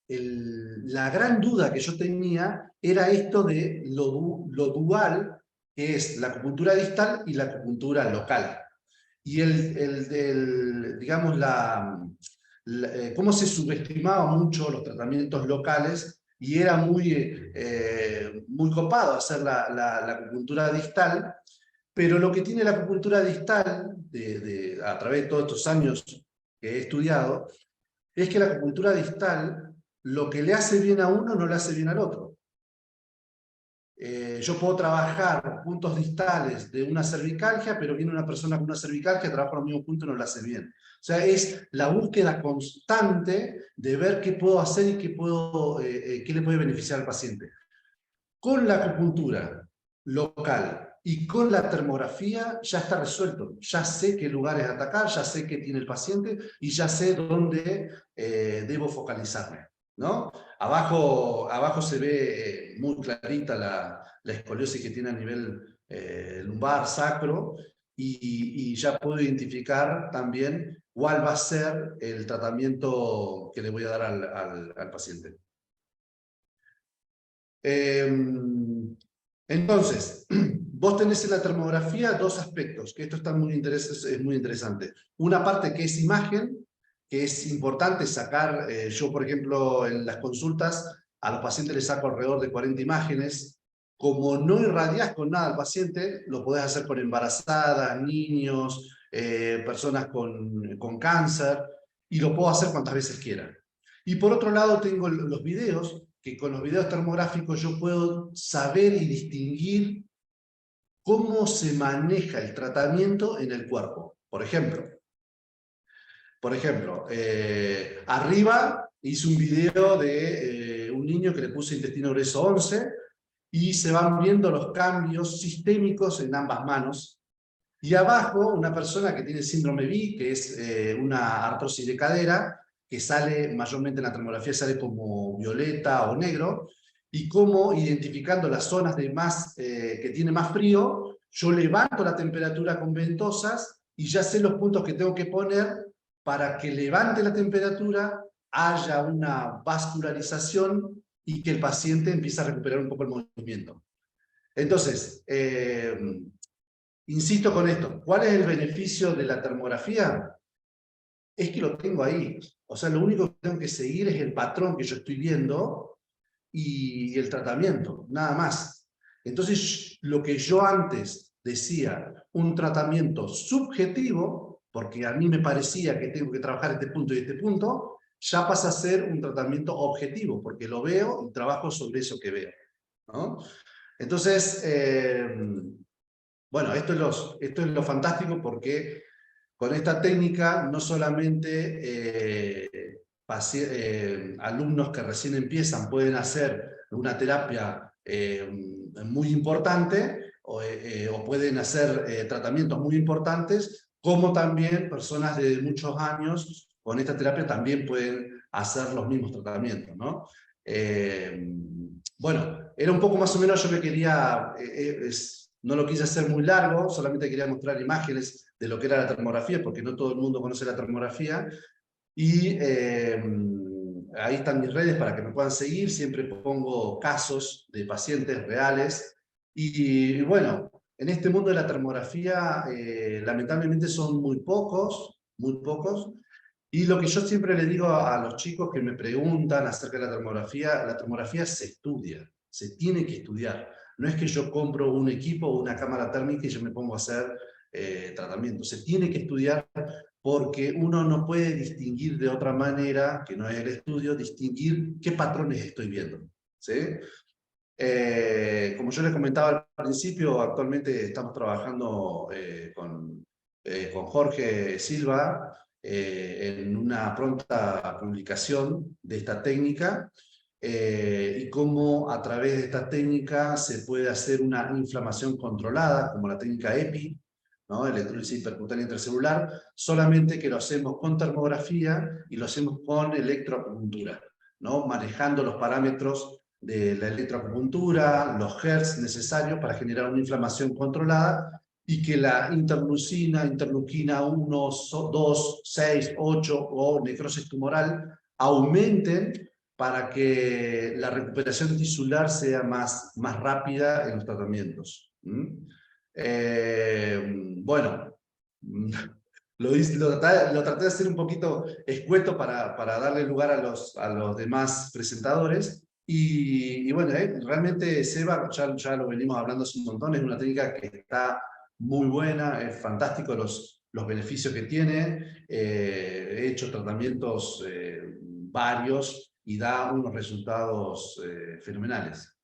la gran duda que yo tenía era esto de lo dual, que es la acupuntura distal y la acupuntura local. Y digamos, cómo se subestimaba mucho los tratamientos locales y era muy copado hacer la acupuntura distal, pero lo que tiene la acupuntura distal, a través de todos estos años que he estudiado, es que la acupuntura distal, lo que le hace bien a uno no le hace bien al otro. Yo puedo trabajar puntos distales de una cervicalgia, pero viene una persona con una cervicalgia, trabaja los mismos puntos y no lo hace bien. O sea, es la búsqueda constante de ver qué puedo hacer y qué le puede beneficiar al paciente. Con la acupuntura local y con la termografía ya está resuelto. Ya sé qué lugares atacar, ya sé qué tiene el paciente y ya sé dónde debo focalizarme, ¿no? Abajo se ve muy clarita la escoliosis que tiene a nivel lumbar, sacro, y ya puedo identificar también cuál va a ser el tratamiento que le voy a dar al paciente. Entonces, vos tenés en la termografía dos aspectos, que esto está es muy interesante. Una parte que es imagen, que es importante sacar, yo por ejemplo en las consultas a los pacientes les saco alrededor de 40 imágenes. Como no irradiás con nada al paciente, lo podés hacer con embarazadas, niños, personas con cáncer, y lo puedo hacer cuantas veces quiera. Y por otro lado tengo los videos, que con los videos termográficos yo puedo saber y distinguir cómo se maneja el tratamiento en el cuerpo. Por ejemplo, arriba hice un video de un niño que le puse intestino grueso 11 y se van viendo los cambios sistémicos en ambas manos. Y abajo una persona que tiene síndrome B, que es una artrosis de cadera, que sale mayormente en la termografía, sale como violeta o negro, y cómo identificando las zonas que tiene más frío, yo levanto la temperatura con ventosas y ya sé los puntos que tengo que poner para que levante la temperatura, haya una vascularización y que el paciente empiece a recuperar un poco el movimiento. Entonces, insisto con esto, ¿cuál es el beneficio de la termografía? Es que lo tengo ahí. O sea, lo único que tengo que seguir es el patrón que yo estoy viendo y el tratamiento, nada más. Entonces, lo que yo antes decía un tratamiento subjetivo, porque a mí me parecía que tengo que trabajar este punto y este punto, ya pasa a ser un tratamiento objetivo, porque lo veo y trabajo sobre eso que veo, ¿no? Entonces, bueno, esto es lo fantástico, porque con esta técnica no solamente alumnos que recién empiezan pueden hacer una terapia muy importante o pueden hacer tratamientos muy importantes, como también personas de muchos años con esta terapia también pueden hacer los mismos tratamientos, ¿no? Bueno, era un poco más o menos, yo me quería, no lo quise hacer muy largo, solamente quería mostrar imágenes de lo que era la termografía, porque no todo el mundo conoce la termografía, y ahí están mis redes para que me puedan seguir, siempre pongo casos de pacientes reales, y bueno, en este mundo de la termografía, lamentablemente son muy pocos, y lo que yo siempre le digo a los chicos que me preguntan acerca de la termografía se estudia, se tiene que estudiar. No es que yo compro un equipo o una cámara térmica y yo me pongo a hacer tratamiento. Se tiene que estudiar, porque uno no puede distinguir de otra manera, que no es el estudio, distinguir qué patrones estoy viendo, ¿sí? Como yo les comentaba al principio, actualmente estamos trabajando con Jorge Silva en una pronta publicación de esta técnica, y cómo a través de esta técnica se puede hacer una inflamación controlada, como la técnica EPI, ¿no? Electrólisis hipercutánea intracelular, solamente que lo hacemos con termografía y lo hacemos con electroacupuntura, ¿no? Manejando los parámetros de la electroacupuntura, los hertz necesarios para generar una inflamación controlada, y que la interleuquina 1, 2, 6, 8 o necrosis tumoral aumenten para que la recuperación tisular sea más rápida en los tratamientos. Bueno, lo traté de hacer un poquito escueto para darle lugar a los demás presentadores. Y bueno, realmente Seba, ya lo venimos hablando hace un montón, es una técnica que está muy buena, es fantástico los beneficios que tiene. He hecho tratamientos varios y da unos resultados fenomenales.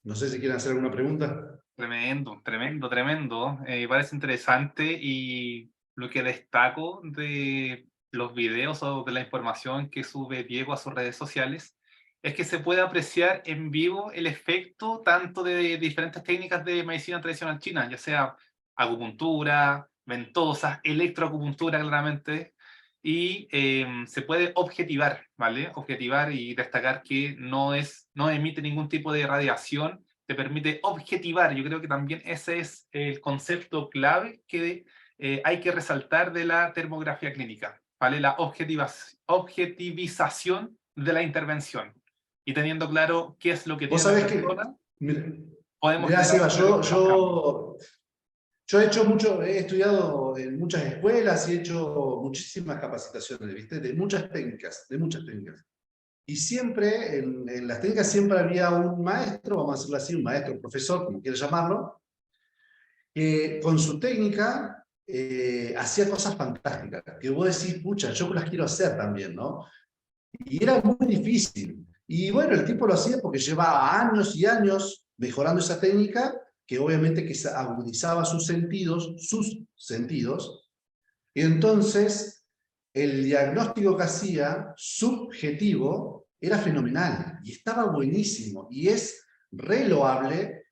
No sé si quieren hacer alguna pregunta. Tremendo, tremendo, tremendo. Parece interesante, y lo que destaco de los videos o de la información que sube Diego a sus redes sociales es que se puede apreciar en vivo el efecto tanto de diferentes técnicas de medicina tradicional china, ya sea acupuntura, ventosas, electroacupuntura claramente, y se puede objetivar, ¿vale? Objetivar y destacar que no emite ningún tipo de radiación, te permite objetivar. Yo creo que también ese es el concepto clave que hay que resaltar de la termografía clínica, ¿vale? La objetivización de la intervención. Y teniendo claro qué es lo que Vos tiene la sabés que, persona, podemos mirá, Seba, cambios. yo he estudiado en muchas escuelas y he hecho muchísimas capacitaciones, ¿viste? De muchas técnicas, Y siempre, en las técnicas siempre había un maestro, vamos a decirlo así, un maestro, un profesor, como quieras llamarlo, que con su técnica hacía cosas fantásticas, que vos decís, pucha, yo las quiero hacer también, ¿no? Y era muy difícil. Y bueno, el tipo lo hacía porque llevaba años y años mejorando esa técnica, que obviamente que agudizaba sus sentidos, y entonces el diagnóstico que hacía, subjetivo, era fenomenal, y estaba buenísimo, y es re loable,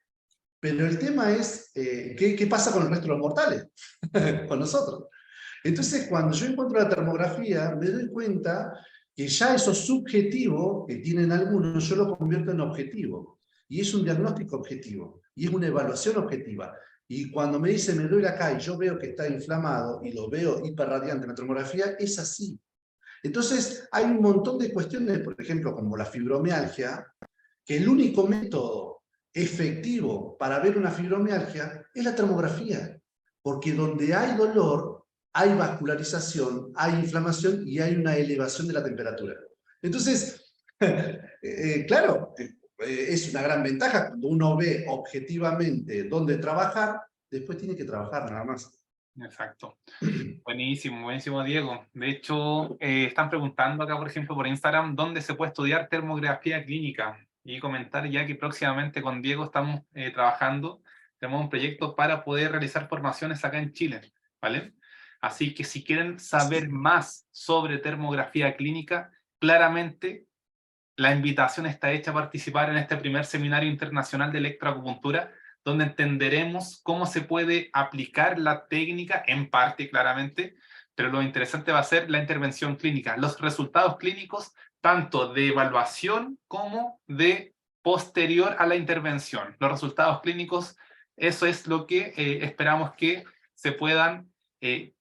pero el tema es, ¿qué pasa con el resto de los mortales? Con nosotros. Entonces, cuando yo encuentro la termografía, me doy cuenta que ya eso subjetivo que tienen algunos, yo lo convierto en objetivo. Y es un diagnóstico objetivo, y es una evaluación objetiva. Y cuando me dice, me duele acá, y yo veo que está inflamado, y lo veo hiperradiante en la termografía, es así. Entonces, hay un montón de cuestiones, por ejemplo, como la fibromialgia, que el único método efectivo para ver una fibromialgia es la termografía. Porque donde hay dolor, hay vascularización, hay inflamación y hay una elevación de la temperatura. Entonces, claro, es una gran ventaja cuando uno ve objetivamente dónde trabajar, después tiene que trabajar nada más. Exacto. Buenísimo, buenísimo, Diego. De hecho, están preguntando acá, por ejemplo, por Instagram, dónde se puede estudiar termografía clínica. Y comentar ya que próximamente con Diego estamos trabajando, tenemos un proyecto para poder realizar formaciones acá en Chile, ¿vale? Así que si quieren saber más sobre termografía clínica, claramente la invitación está hecha a participar en este primer seminario internacional de electroacupuntura, donde entenderemos cómo se puede aplicar la técnica, en parte claramente, pero lo interesante va a ser la intervención clínica, los resultados clínicos, tanto de evaluación como de posterior a la intervención. Los resultados clínicos, eso es lo que esperamos que se puedan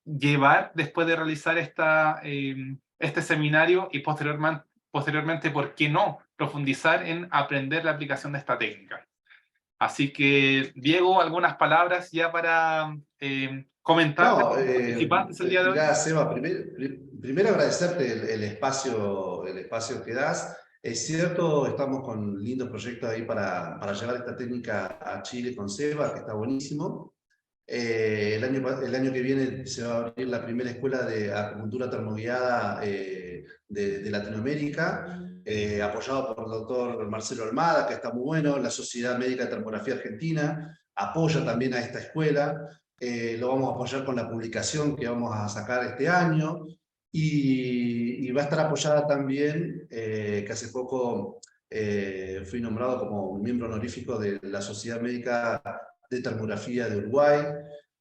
llevar después de realizar este seminario y posteriormente, ¿por qué no profundizar en aprender la aplicación de esta técnica? Así que, Diego, algunas palabras ya para comentar de No, los participantes el día de hoy. mirá, Seba, primero agradecerte el espacio que das. Es cierto, estamos con lindos proyectos ahí para llevar esta técnica a Chile con Seba, que está buenísimo. El año que viene se va a abrir la primera escuela de acupuntura termoguiada de Latinoamérica, apoyado por el doctor Marcelo Almada, que está muy bueno. La Sociedad Médica de Termografía Argentina apoya también a esta escuela. Lo vamos a apoyar con la publicación que vamos a sacar este año, y va a estar apoyada también, que hace poco fui nombrado como miembro honorífico de la Sociedad Médica de Termografía de Uruguay.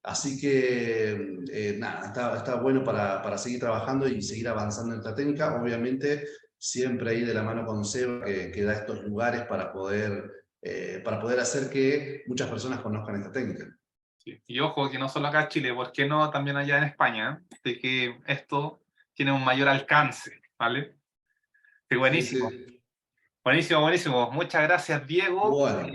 Así que nada, está bueno para seguir trabajando y seguir avanzando en esta técnica. Obviamente siempre ahí de la mano con Seba, que da estos lugares para poder hacer que muchas personas conozcan esta técnica. Sí. Y ojo, que no solo acá en Chile, ¿por qué no también allá en España? De que esto tiene un mayor alcance, ¿vale? Sí, Sí, buenísimo. sí. Buenísimo, buenísimo. Muchas gracias, Diego, Bueno,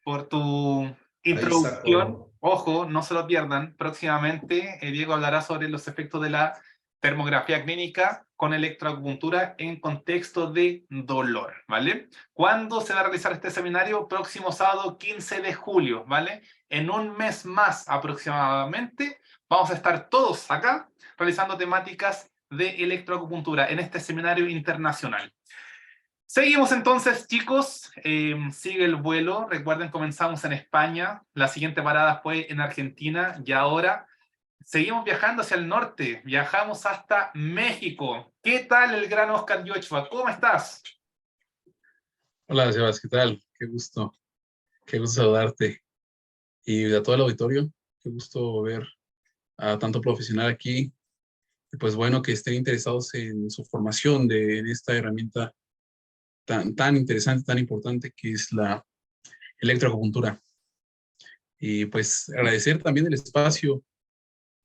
por tu ahí introducción. saco. Ojo, no se lo pierdan. Próximamente, Diego hablará sobre los efectos de la termografía clínica con electroacupuntura en contexto de dolor, ¿vale? ¿Cuándo se va a realizar este seminario? Próximo sábado 15 de julio, ¿vale? En un mes más aproximadamente vamos a estar todos acá realizando temáticas de electroacupuntura en este seminario internacional. Seguimos entonces, chicos. Sigue el vuelo. Recuerden, comenzamos en España. La siguiente parada fue en Argentina. Y ahora seguimos viajando hacia el norte. Viajamos hasta México. ¿Qué tal el gran Oscar Yochua? ¿Cómo estás? Hola, Sebas, ¿qué tal? Qué gusto saludarte. Y a todo el auditorio, qué gusto ver a tanto profesional aquí. Y pues bueno, que estén interesados en su formación en esta herramienta tan interesante, tan importante que es la electroacupuntura. Y pues agradecer también el espacio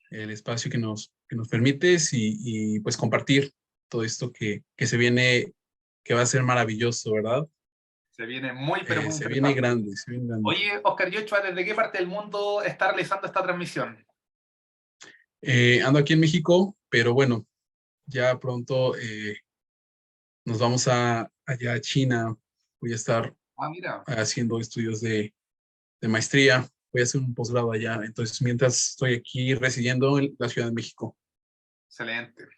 que nos permites y pues compartir todo esto que se viene, que va a ser maravilloso, ¿verdad? Se viene muy, pero muy Se viene interesante. grande, se viene grande. Oye, Oscar Yochua, ¿desde qué parte del mundo está realizando esta transmisión? Ando aquí en México, pero bueno, ya pronto nos vamos allá a China. Voy a estar Ah, mira, haciendo estudios de maestría. Voy a hacer un posgrado allá. Entonces, mientras estoy aquí residiendo en la Ciudad de México. excelente.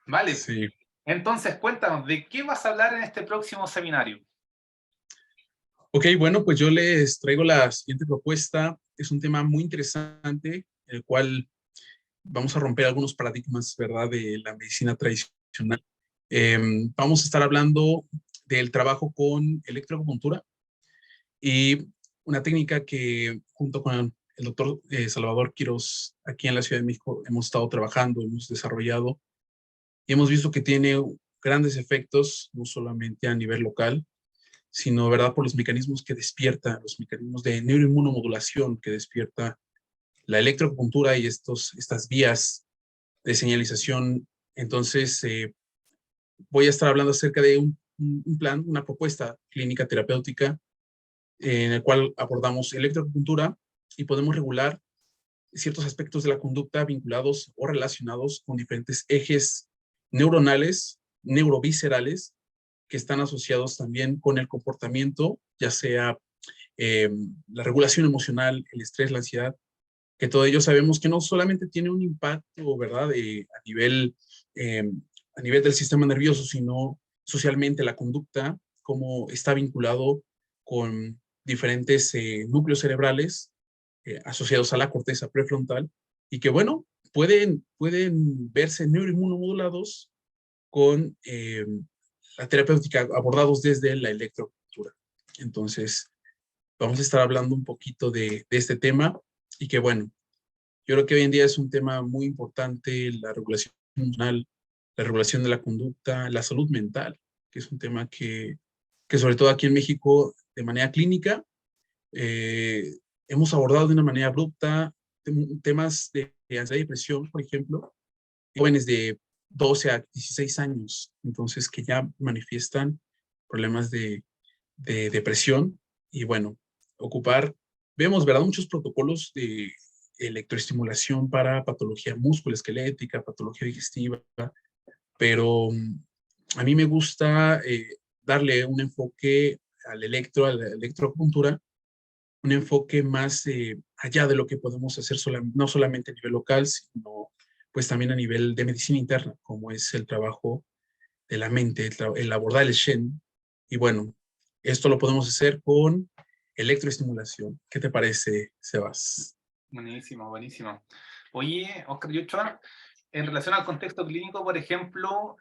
Vale, Sí. entonces cuéntanos, ¿de qué vas a hablar en este próximo seminario? Ok, bueno, pues yo les traigo la siguiente propuesta. Es un tema muy interesante, el cual vamos a romper algunos paradigmas, ¿verdad?, de la medicina tradicional. Vamos a estar hablando del trabajo con electroacupuntura y una técnica que junto con el doctor Salvador Quiroz aquí en la Ciudad de México hemos estado trabajando, hemos desarrollado y hemos visto que tiene grandes efectos, no solamente a nivel local, sino, ¿verdad?, por los mecanismos que despierta, los mecanismos de neuroinmunomodulación que despierta la electroacupuntura y estas vías de señalización. Entonces, voy a estar hablando acerca de un plan, una propuesta clínica terapéutica en el cual abordamos electroacupuntura y podemos regular ciertos aspectos de la conducta vinculados o relacionados con diferentes ejes neuronales, neuroviscerales, que están asociados también con el comportamiento, ya sea la regulación emocional, el estrés, la ansiedad, que todo ello sabemos que no solamente tiene un impacto, ¿verdad?, eh, a nivel del sistema nervioso, sino socialmente la conducta, cómo está vinculado con diferentes núcleos cerebrales asociados a la corteza prefrontal y que, bueno, pueden verse neuroinmunomodulados con la terapéutica abordados desde la electroacupuntura. Entonces, vamos a estar hablando un poquito de este tema y que, bueno, yo creo que hoy en día es un tema muy importante, la regulación emocional, la regulación de la conducta, la salud mental, que es un tema que sobre todo aquí en México, de manera clínica, eh, hemos abordado de una manera abrupta temas de ansiedad y depresión, por ejemplo, jóvenes de 12 a 16 años, entonces que ya manifiestan problemas de depresión y bueno, vemos, ¿verdad? Muchos protocolos de electroestimulación para patología musculoesquelética, patología digestiva, pero a mí me gusta darle un enfoque a la electroacupuntura, un enfoque más allá de lo que podemos hacer no solamente a nivel local, sino pues también a nivel de medicina interna, como es el trabajo de la mente, el abordar el Shen. Y bueno, esto lo podemos hacer con electroestimulación. ¿Qué te parece, Sebas? Buenísimo, buenísimo. Oye, Oscar Yuchoa, en relación al contexto clínico, por ejemplo,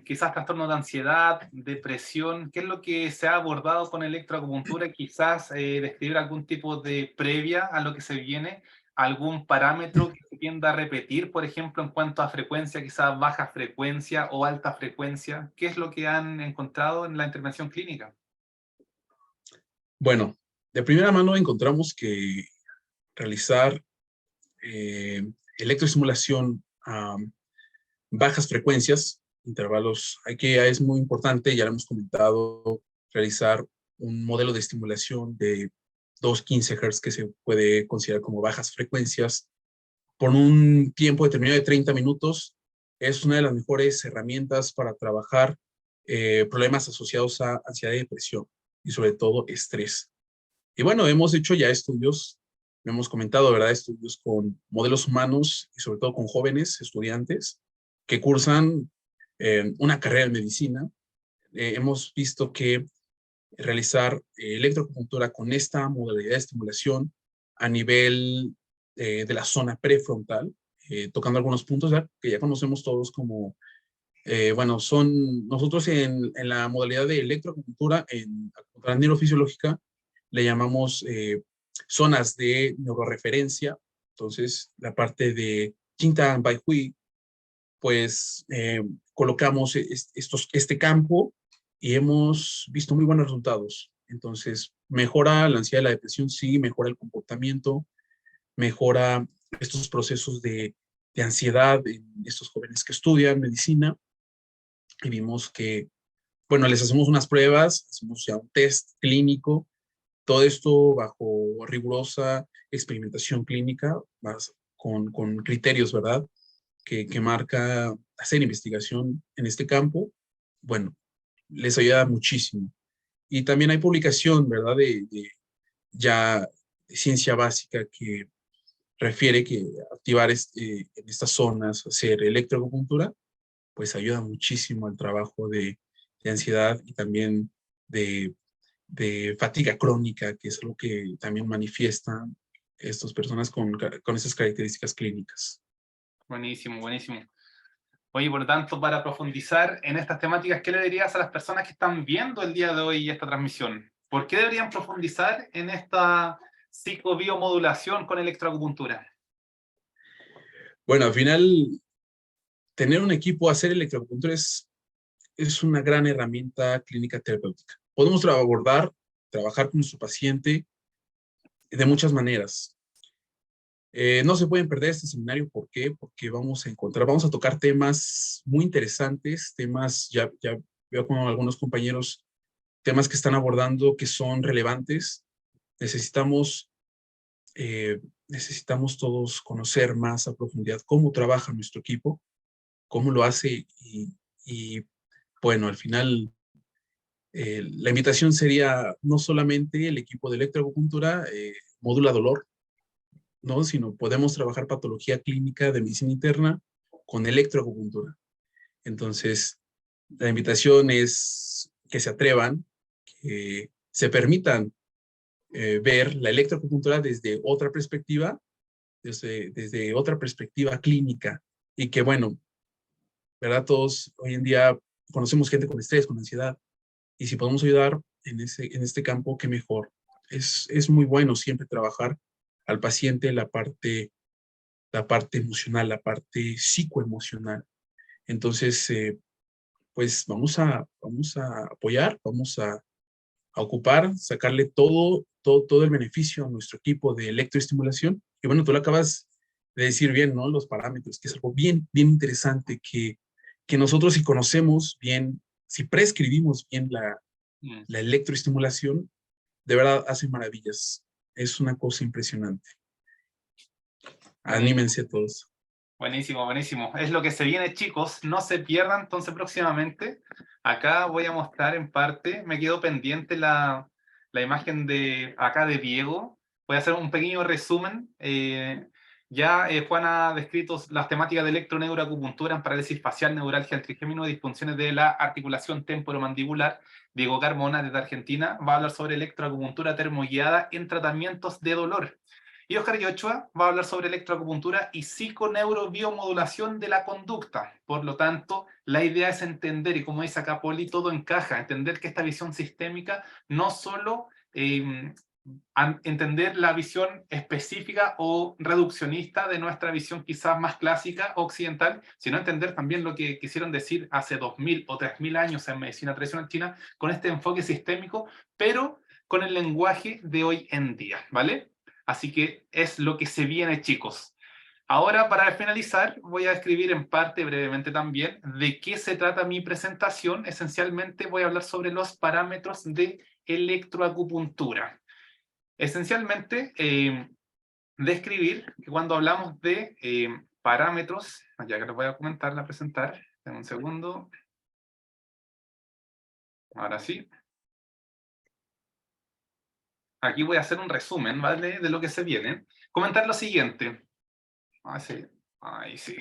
quizás trastornos de ansiedad, depresión, ¿qué es lo que se ha abordado con electroacupuntura? Quizás describir algún tipo de previa a lo que se viene, algún parámetro que se tienda a repetir, por ejemplo, en cuanto a frecuencia, quizás baja frecuencia o alta frecuencia. ¿Qué es lo que han encontrado en la intervención clínica? Bueno, de primera mano encontramos que realizar electroestimulación a bajas frecuencias, intervalos, aquí es muy importante, ya lo hemos comentado, realizar un modelo de estimulación de 215 Hz que se puede considerar como bajas frecuencias por un tiempo determinado de 30 minutos. Es una de las mejores herramientas para trabajar problemas asociados a ansiedad y depresión y sobre todo estrés. Y bueno, hemos hecho ya estudios, hemos comentado, ¿verdad? Estudios con modelos humanos y sobre todo con jóvenes estudiantes que cursan una carrera en medicina. Hemos visto que realizar electroacupuntura con esta modalidad de estimulación a nivel de la zona prefrontal, tocando algunos puntos que ya conocemos todos como, bueno, nosotros en la modalidad de electroacupuntura, en acupuntura neurofisiológica, le llamamos zonas de neuroreferencia. Entonces, la parte de Jingtang Bai Hui, pues colocamos este campo y hemos visto muy buenos resultados. Entonces, mejora la ansiedad y la depresión, sí, mejora el comportamiento, mejora estos procesos de ansiedad en estos jóvenes que estudian medicina. Y vimos que, bueno, les hacemos unas pruebas, hacemos ya un test clínico, todo esto bajo rigurosa experimentación clínica, con criterios, ¿verdad? Que marca hacer investigación en este campo. Bueno, les ayuda muchísimo. Y también hay publicación, ¿verdad? De ya ciencia básica que refiere que activar en estas zonas, hacer electroacupuntura, pues ayuda muchísimo al trabajo de ansiedad y también de fatiga crónica, que es algo que también manifiestan estas personas con esas características clínicas. Buenísimo, buenísimo. Oye, por lo tanto, para profundizar en estas temáticas, ¿qué le dirías a las personas que están viendo el día de hoy esta transmisión? ¿Por qué deberían profundizar en esta psicobiomodulación con electroacupuntura? Bueno, al final, tener un equipo, hacer electroacupuntura es una gran herramienta clínica terapéutica. Podemos trabajar con nuestro paciente de muchas maneras. No se pueden perder este seminario. ¿Por qué? Porque vamos a tocar temas muy interesantes, ya veo con algunos compañeros, temas que están abordando que son relevantes. Necesitamos todos conocer más a profundidad cómo trabaja nuestro equipo, cómo lo hace y bueno, al final La invitación sería no solamente el equipo de electroacupuntura, módula dolor, ¿no? Sino podemos trabajar patología clínica de medicina interna con electroacupuntura. Entonces, la invitación es que se atrevan, que se permitan ver la electroacupuntura desde otra perspectiva, desde otra perspectiva clínica, y que, bueno, ¿verdad? Todos hoy en día conocemos gente con estrés, con ansiedad, y si podemos ayudar en este campo, qué mejor. Es muy bueno siempre trabajar al paciente la parte emocional, la parte psicoemocional. Entonces, pues vamos a apoyar, vamos a ocupar, sacarle todo el beneficio a nuestro equipo de electroestimulación. Y bueno, tú lo acabas de decir bien, ¿no? Los parámetros, que es algo bien interesante, que nosotros si conocemos bien, si prescribimos bien la electroestimulación, de verdad hace maravillas. Es una cosa impresionante. Anímense todos. Buenísimo, buenísimo. Es lo que se viene, chicos. No se pierdan, entonces, próximamente. Acá voy a mostrar en parte, me quedó pendiente la imagen de acá de Diego. Voy a hacer un pequeño resumen. Juan ha descrito las temáticas de electroneuroacupuntura en parálisis facial, neuralgia, el trigémino, disfunciones de la articulación temporomandibular. Diego Carmona, desde Argentina, va a hablar sobre electroacupuntura termoguiada en tratamientos de dolor. Y Oscar Yochoa va a hablar sobre electroacupuntura y psiconeurobiomodulación de la conducta. Por lo tanto, la idea es entender, y como dice acá Poli, todo encaja, entender que esta visión sistémica no solo entender la visión específica o reduccionista de nuestra visión quizás más clásica occidental, sino entender también lo que quisieron decir hace 2000 o 3000 años en medicina tradicional china con este enfoque sistémico, pero con el lenguaje de hoy en día, ¿vale? Así que es lo que se viene, chicos. Ahora, para finalizar, voy a escribir en parte brevemente también de qué se trata mi presentación. Esencialmente voy a hablar sobre los parámetros de electroacupuntura. Esencialmente, describir que cuando hablamos de parámetros, ya que les voy a comentar, a presentar, en un segundo. Ahora sí. Aquí voy a hacer un resumen, ¿vale? De lo que se viene. Comentar lo siguiente. Ahí sí.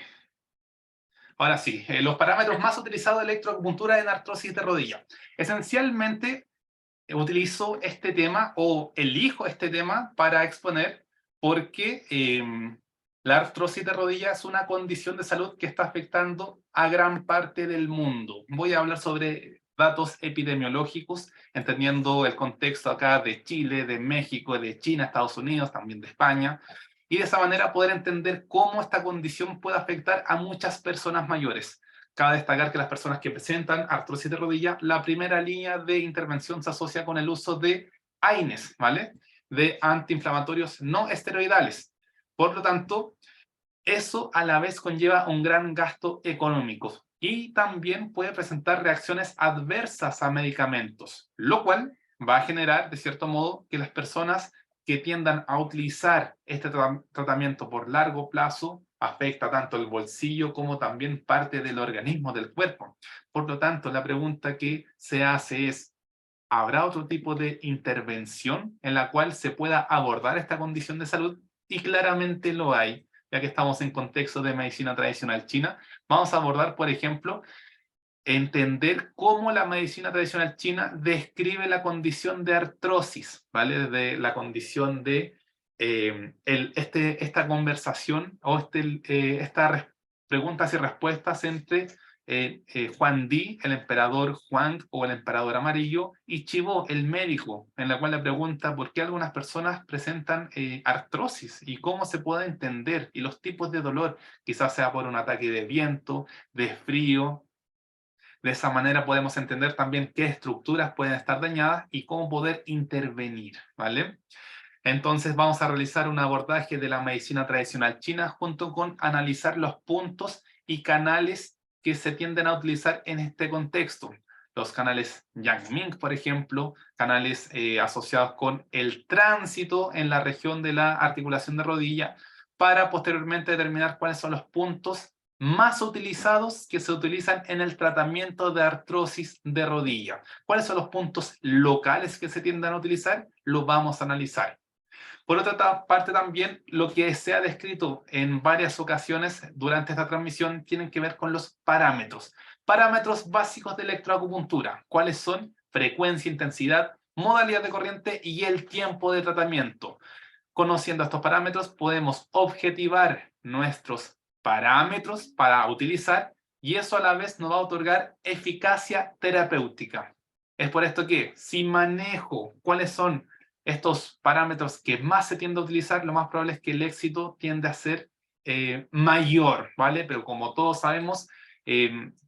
Ahora sí, los parámetros más utilizados de electroacupuntura en artrosis de rodilla. Esencialmente, utilizo este tema o elijo este tema para exponer porque la artrosis de rodilla es una condición de salud que está afectando a gran parte del mundo. Voy a hablar sobre datos epidemiológicos, entendiendo el contexto acá de Chile, de México, de China, Estados Unidos, también de España, y de esa manera poder entender cómo esta condición puede afectar a muchas personas mayores. Cabe destacar que las personas que presentan artrosis de rodilla, la primera línea de intervención se asocia con el uso de AINES, ¿vale? De antiinflamatorios no esteroidales. Por lo tanto, eso a la vez conlleva un gran gasto económico y también puede presentar reacciones adversas a medicamentos, lo cual va a generar, de cierto modo, que las personas que tiendan a utilizar este tratamiento por largo plazo afecta tanto el bolsillo como también parte del organismo del cuerpo. Por lo tanto, la pregunta que se hace es, ¿habrá otro tipo de intervención en la cual se pueda abordar esta condición de salud? Y claramente lo hay, ya que estamos en contexto de medicina tradicional china. Vamos a abordar, por ejemplo, entender cómo la medicina tradicional china describe la condición de artrosis, ¿vale? De la condición de esta conversación o estas preguntas y respuestas entre Juan Di, el emperador Huang o el emperador amarillo, y Chibo, el médico, en la cual le pregunta por qué algunas personas presentan artrosis y cómo se puede entender y los tipos de dolor, quizás sea por un ataque de viento, de frío. De esa manera podemos entender también qué estructuras pueden estar dañadas y cómo poder intervenir, ¿vale? Entonces vamos a realizar un abordaje de la medicina tradicional china junto con analizar los puntos y canales que se tienden a utilizar en este contexto. Los canales Yang-Ming, por ejemplo, canales asociados con el tránsito en la región de la articulación de rodilla, para posteriormente determinar cuáles son los puntos más utilizados que se utilizan en el tratamiento de artrosis de rodilla. ¿Cuáles son los puntos locales que se tienden a utilizar? Lo vamos a analizar. Por otra parte también, lo que se ha descrito en varias ocasiones durante esta transmisión tienen que ver con los parámetros. Parámetros básicos de electroacupuntura. ¿Cuáles son? Frecuencia, intensidad, modalidad de corriente y el tiempo de tratamiento. Conociendo estos parámetros, podemos objetivar nuestros parámetros para utilizar y eso a la vez nos va a otorgar eficacia terapéutica. Es por esto que si manejo cuáles son estos parámetros que más se tiende a utilizar, lo más probable es que el éxito tiende a ser mayor, ¿vale? Pero como todos sabemos,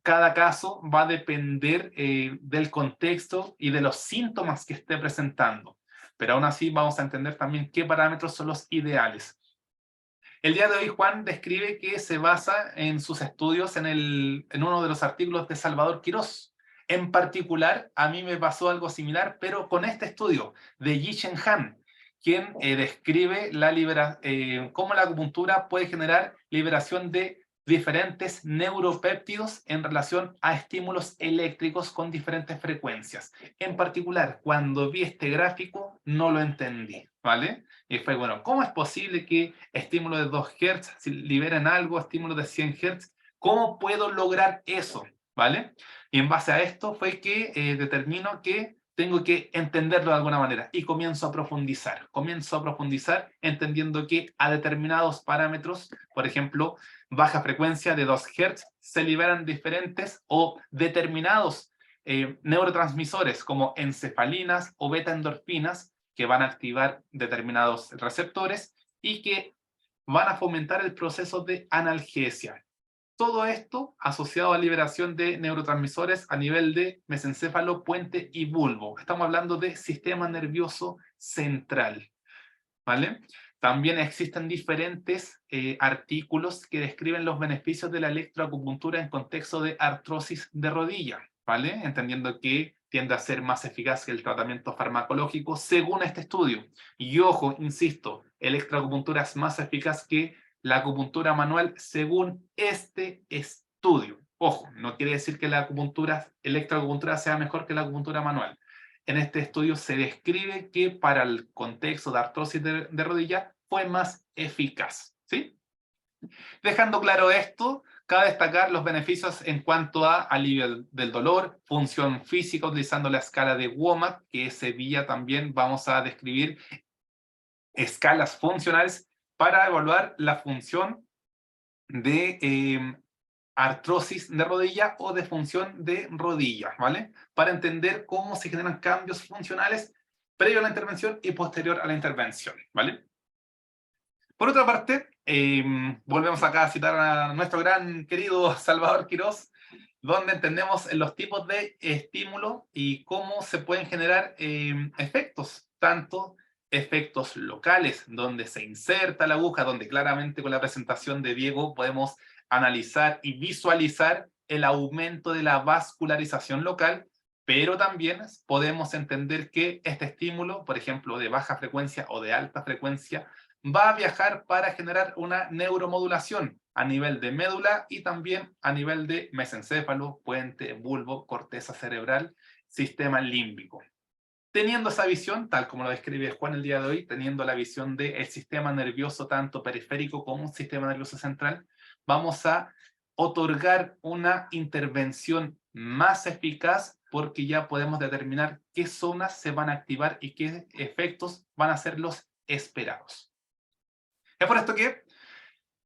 cada caso va a depender del contexto y de los síntomas que esté presentando. Pero aún así vamos a entender también qué parámetros son los ideales. El día de hoy Juan describe que se basa en sus estudios en uno de los artículos de Salvador Quirós. En particular, a mí me pasó algo similar, pero con este estudio de Yi-Chen Han, quien describe cómo la acupuntura puede generar liberación de diferentes neuropéptidos en relación a estímulos eléctricos con diferentes frecuencias. En particular, cuando vi este gráfico, no lo entendí, ¿vale? Y fue, bueno, ¿cómo es posible que estímulos de 2 Hz liberen algo, estímulos de 100 Hz? ¿Cómo puedo lograr eso? ¿Vale? Y en base a esto fue que determino que tengo que entenderlo de alguna manera y comienzo a profundizar. Comienzo a profundizar entendiendo que a determinados parámetros, por ejemplo, baja frecuencia de 2 Hz, se liberan diferentes o determinados neurotransmisores como encefalinas o beta-endorfinas que van a activar determinados receptores y que van a fomentar el proceso de analgesia. Todo esto asociado a liberación de neurotransmisores a nivel de mesencéfalo, puente y bulbo. Estamos hablando de sistema nervioso central, ¿vale? También existen diferentes artículos que describen los beneficios de la electroacupuntura en contexto de artrosis de rodilla, ¿vale? Entendiendo que tiende a ser más eficaz que el tratamiento farmacológico según este estudio. Y ojo, insisto, electroacupuntura es más eficaz que la acupuntura manual según este estudio. Ojo, no quiere decir que la electroacupuntura sea mejor que la acupuntura manual. En este estudio se describe que para el contexto de artrosis de rodilla fue más eficaz, ¿sí? Dejando claro esto, cabe destacar los beneficios en cuanto a alivio del dolor, función física utilizando la escala de WOMAC, que ese día también vamos a describir escalas funcionales para evaluar la función de artrosis de rodilla o de función de rodilla, ¿vale? Para entender cómo se generan cambios funcionales previo a la intervención y posterior a la intervención, ¿vale? Por otra parte, volvemos acá a citar a nuestro gran querido Salvador Quirós, donde entendemos los tipos de estímulo y cómo se pueden generar efectos, tanto efectos locales, donde se inserta la aguja, donde claramente con la presentación de Diego podemos analizar y visualizar el aumento de la vascularización local, pero también podemos entender que este estímulo, por ejemplo, de baja frecuencia o de alta frecuencia, va a viajar para generar una neuromodulación a nivel de médula y también a nivel de mesencéfalo, puente, bulbo, corteza cerebral, sistema límbico. Teniendo esa visión, tal como lo describe Juan el día de hoy, teniendo la visión del sistema nervioso tanto periférico como un sistema nervioso central, vamos a otorgar una intervención más eficaz porque ya podemos determinar qué zonas se van a activar y qué efectos van a ser los esperados. Es por esto que,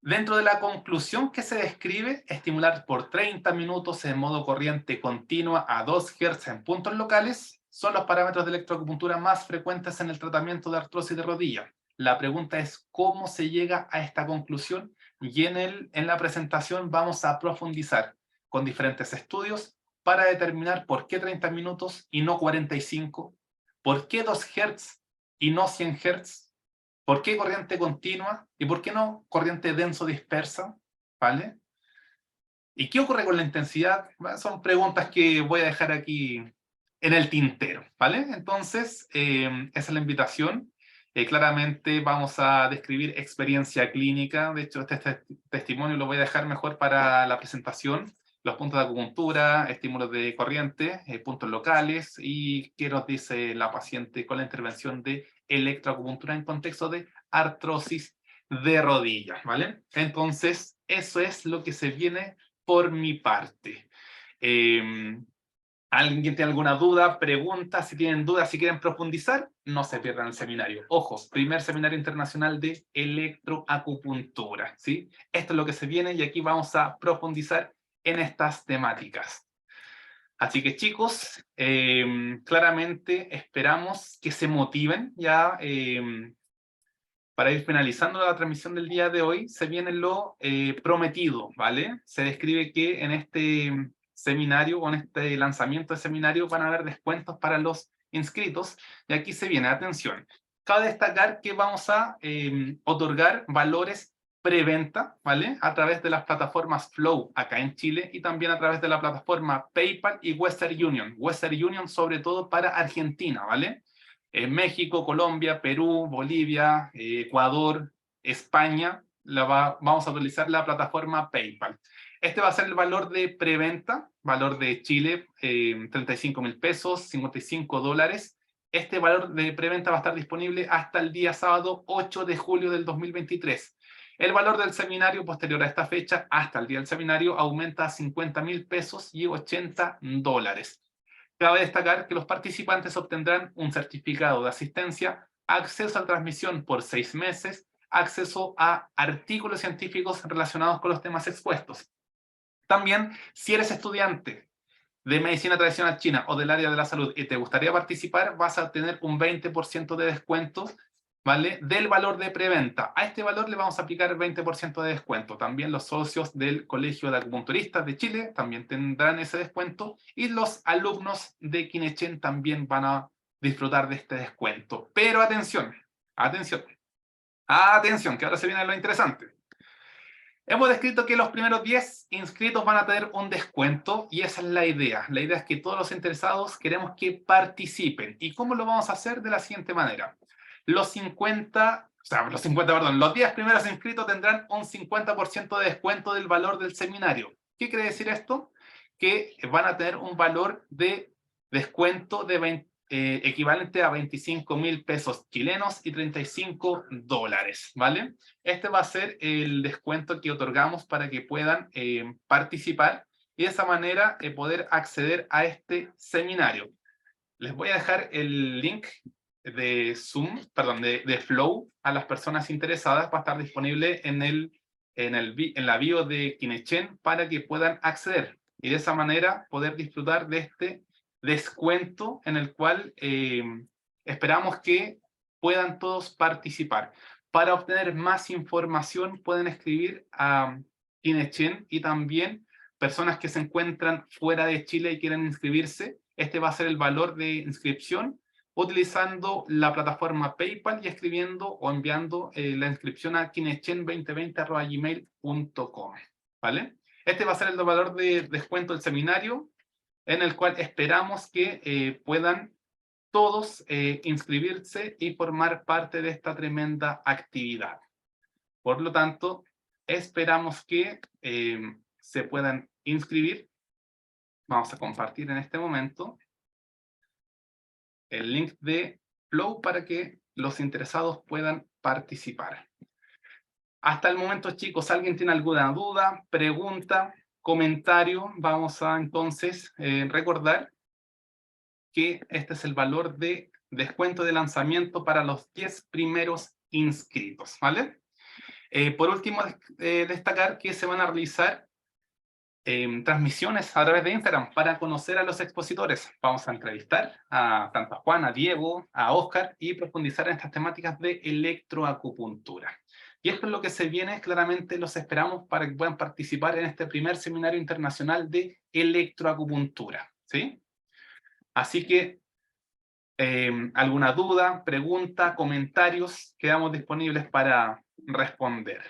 dentro de la conclusión que se describe, estimular por 30 minutos en modo corriente continua a 2 Hz en puntos locales son los parámetros de electroacupuntura más frecuentes en el tratamiento de artrosis de rodilla. La pregunta es cómo se llega a esta conclusión y en la presentación vamos a profundizar con diferentes estudios para determinar por qué 30 minutos y no 45, por qué 2 Hz y no 100 Hz, por qué corriente continua y por qué no corriente denso dispersa, ¿vale? ¿Y qué ocurre con la intensidad? Son preguntas que voy a dejar aquí en el tintero, ¿vale? Entonces, esa es la invitación. Claramente vamos a describir experiencia clínica. De hecho, este testimonio lo voy a dejar mejor para la presentación. Los puntos de acupuntura, estímulos de corriente, puntos locales y qué nos dice la paciente con la intervención de electroacupuntura en contexto de artrosis de rodillas, ¿vale? Entonces, eso es lo que se viene por mi parte. ¿Alguien tiene alguna duda, pregunta? Si tienen dudas, si quieren profundizar, no se pierdan el seminario. Ojo, primer seminario internacional de electroacupuntura, ¿sí? Esto es lo que se viene y aquí vamos a profundizar en estas temáticas. Así que chicos, claramente esperamos que se motiven ya. Para ir finalizando la transmisión del día de hoy, se viene lo prometido, ¿vale? Se describe que en este seminario o en este lanzamiento de seminario van a haber descuentos para los inscritos. Y aquí se viene, atención, cabe destacar que vamos a otorgar valores preventa, ¿vale? A través de las plataformas Flow acá en Chile y también a través de la plataforma PayPal y Western Union. Western Union sobre todo para Argentina, ¿vale? México, Colombia, Perú, Bolivia, Ecuador, España, vamos a utilizar la plataforma PayPal. Este va a ser el valor de preventa, valor de Chile, 35.000 pesos, $55. Este valor de preventa va a estar disponible hasta el día sábado 8 de julio del 2023. El valor del seminario posterior a esta fecha, hasta el día del seminario, aumenta a 50.000 pesos y $80. Cabe destacar que los participantes obtendrán un certificado de asistencia, acceso a la transmisión por 6 meses, acceso a artículos científicos relacionados con los temas expuestos. También, si eres estudiante de medicina tradicional china o del área de la salud y te gustaría participar, vas a obtener un 20% de descuento, ¿vale? Del valor de preventa. A este valor le vamos a aplicar el 20% de descuento. También los socios del Colegio de Acupunturistas de Chile también tendrán ese descuento y los alumnos de Kinechen también van a disfrutar de este descuento. Pero atención, atención, atención, que ahora se viene lo interesante. Hemos descrito que los primeros 10 inscritos van a tener un descuento y esa es la idea. La idea es que todos los interesados queremos que participen. ¿Y cómo lo vamos a hacer? De la siguiente manera. Los 10 primeros inscritos tendrán un 50% de descuento del valor del seminario. ¿Qué quiere decir esto? Que van a tener un valor de descuento de equivalente a 25.000 pesos chilenos y $35, ¿vale? Este va a ser el descuento que otorgamos para que puedan participar y de esa manera poder acceder a este seminario. Les voy a dejar el link de Zoom, perdón, de Flow a las personas interesadas. Va a estar disponible en la bio de Kinechen para que puedan acceder y de esa manera poder disfrutar de este descuento en el cual esperamos que puedan todos participar. Para obtener más información pueden escribir a Kinechen y también personas que se encuentran fuera de Chile y quieren inscribirse. Este va a ser el valor de inscripción utilizando la plataforma PayPal y escribiendo o enviando la inscripción a kinechen2020@gmail.com, ¿vale? Este va a ser el valor de descuento del seminario en el cual esperamos que puedan todos inscribirse y formar parte de esta tremenda actividad. Por lo tanto, esperamos que se puedan inscribir. Vamos a compartir en este momento el link de Flow para que los interesados puedan participar. Hasta el momento, chicos, ¿alguien tiene alguna duda, pregunta, comentario? Vamos a entonces recordar que este es el valor de descuento de lanzamiento para los 10 primeros inscritos, ¿vale? Por último, destacar que se van a realizar transmisiones a través de Instagram para conocer a los expositores. Vamos a entrevistar a tanto a Juan, a Diego, a Oscar y profundizar en estas temáticas de electroacupuntura. Y esto es lo que se viene, claramente los esperamos para que puedan participar en este primer seminario internacional de electroacupuntura, ¿sí? Así que, alguna duda, pregunta, comentarios, quedamos disponibles para responder.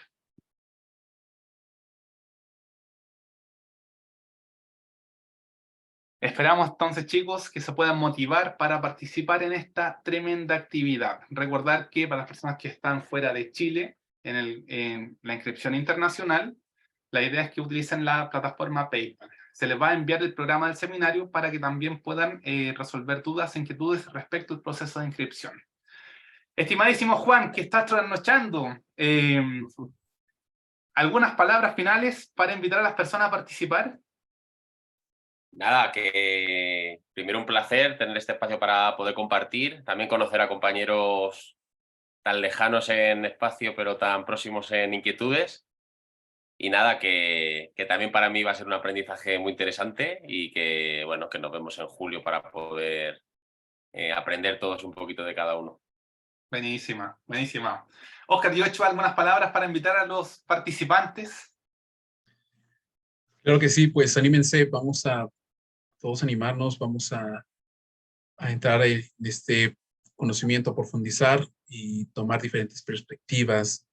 Esperamos entonces, chicos, que se puedan motivar para participar en esta tremenda actividad. Recordar que para las personas que están fuera de Chile, en la inscripción internacional, la idea es que utilicen la plataforma PayPal. Se les va a enviar el programa del seminario para que también puedan resolver dudas, inquietudes respecto al proceso de inscripción. Estimadísimo Juan, que estás trasnochando, ¿algunas palabras finales para invitar a las personas a participar? Nada, que primero un placer tener este espacio para poder compartir, también conocer a compañeros tan lejanos en espacio, pero tan próximos en inquietudes. Y nada, que también para mí va a ser un aprendizaje muy interesante y que, bueno, que nos vemos en julio para poder aprender todos un poquito de cada uno. Buenísima, buenísima. Óscar, yo he hecho algunas palabras para invitar a los participantes. Claro que sí, pues anímense, vamos a todos animarnos, vamos a entrar en este conocimiento, a profundizar y tomar diferentes perspectivas.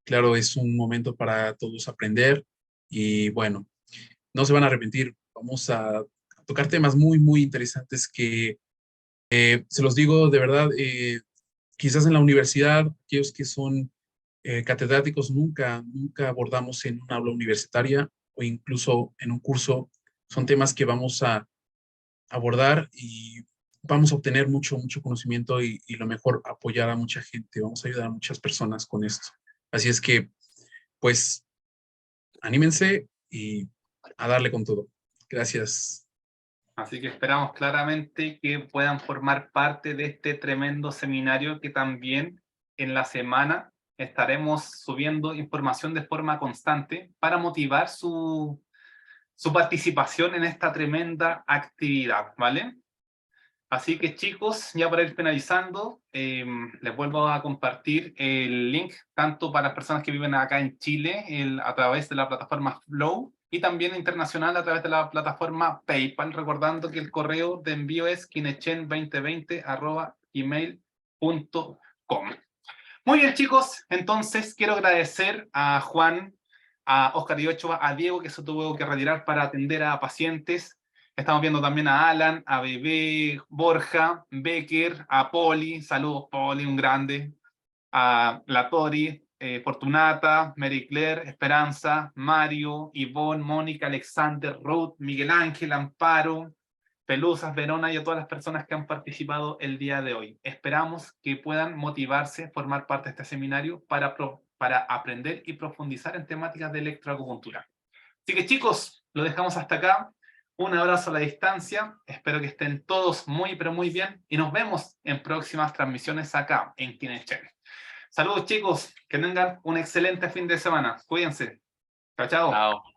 Claro, es un momento para todos aprender y bueno, no se van a arrepentir. Vamos a tocar temas muy, muy interesantes que se los digo de verdad, quizás en la universidad, aquellos que son catedráticos nunca abordamos en un aula universitaria o incluso en un curso. Son temas que vamos a abordar y vamos a obtener mucho conocimiento y lo mejor, apoyar a mucha gente. Vamos a ayudar a muchas personas con esto. Así es que, pues, anímense y a darle con todo. Gracias. Así que esperamos claramente que puedan formar parte de este tremendo seminario que también en la semana estaremos subiendo información de forma constante para motivar su participación en esta tremenda actividad, ¿vale? Así que chicos, ya para ir finalizando, les vuelvo a compartir el link tanto para las personas que viven acá en Chile a través de la plataforma Flow y también internacional a través de la plataforma PayPal, recordando que el correo de envío es kinechen2020@gmail.com. Muy bien chicos, entonces quiero agradecer a Juan, a Óscar y Ochoa, a Diego que se tuvo que retirar para atender a pacientes. Estamos viendo también a Alan, a Bebé, Borja, Becker, a Poli, saludos Poli, un grande, a la Tori, Fortunata, Mary Claire, Esperanza, Mario, Ivonne, Mónica, Alexander, Ruth, Miguel Ángel, Amparo, Pelusas, Verona y a todas las personas que han participado el día de hoy. Esperamos que puedan motivarse, formar parte de este seminario para aprender y profundizar en temáticas de electroacupuntura. Así que chicos, lo dejamos hasta acá. Un abrazo a la distancia. Espero que estén todos muy, pero muy bien. Y nos vemos en próximas transmisiones acá en Kinechen. Saludos chicos, que tengan un excelente fin de semana. Cuídense. Chao, chao. Chao.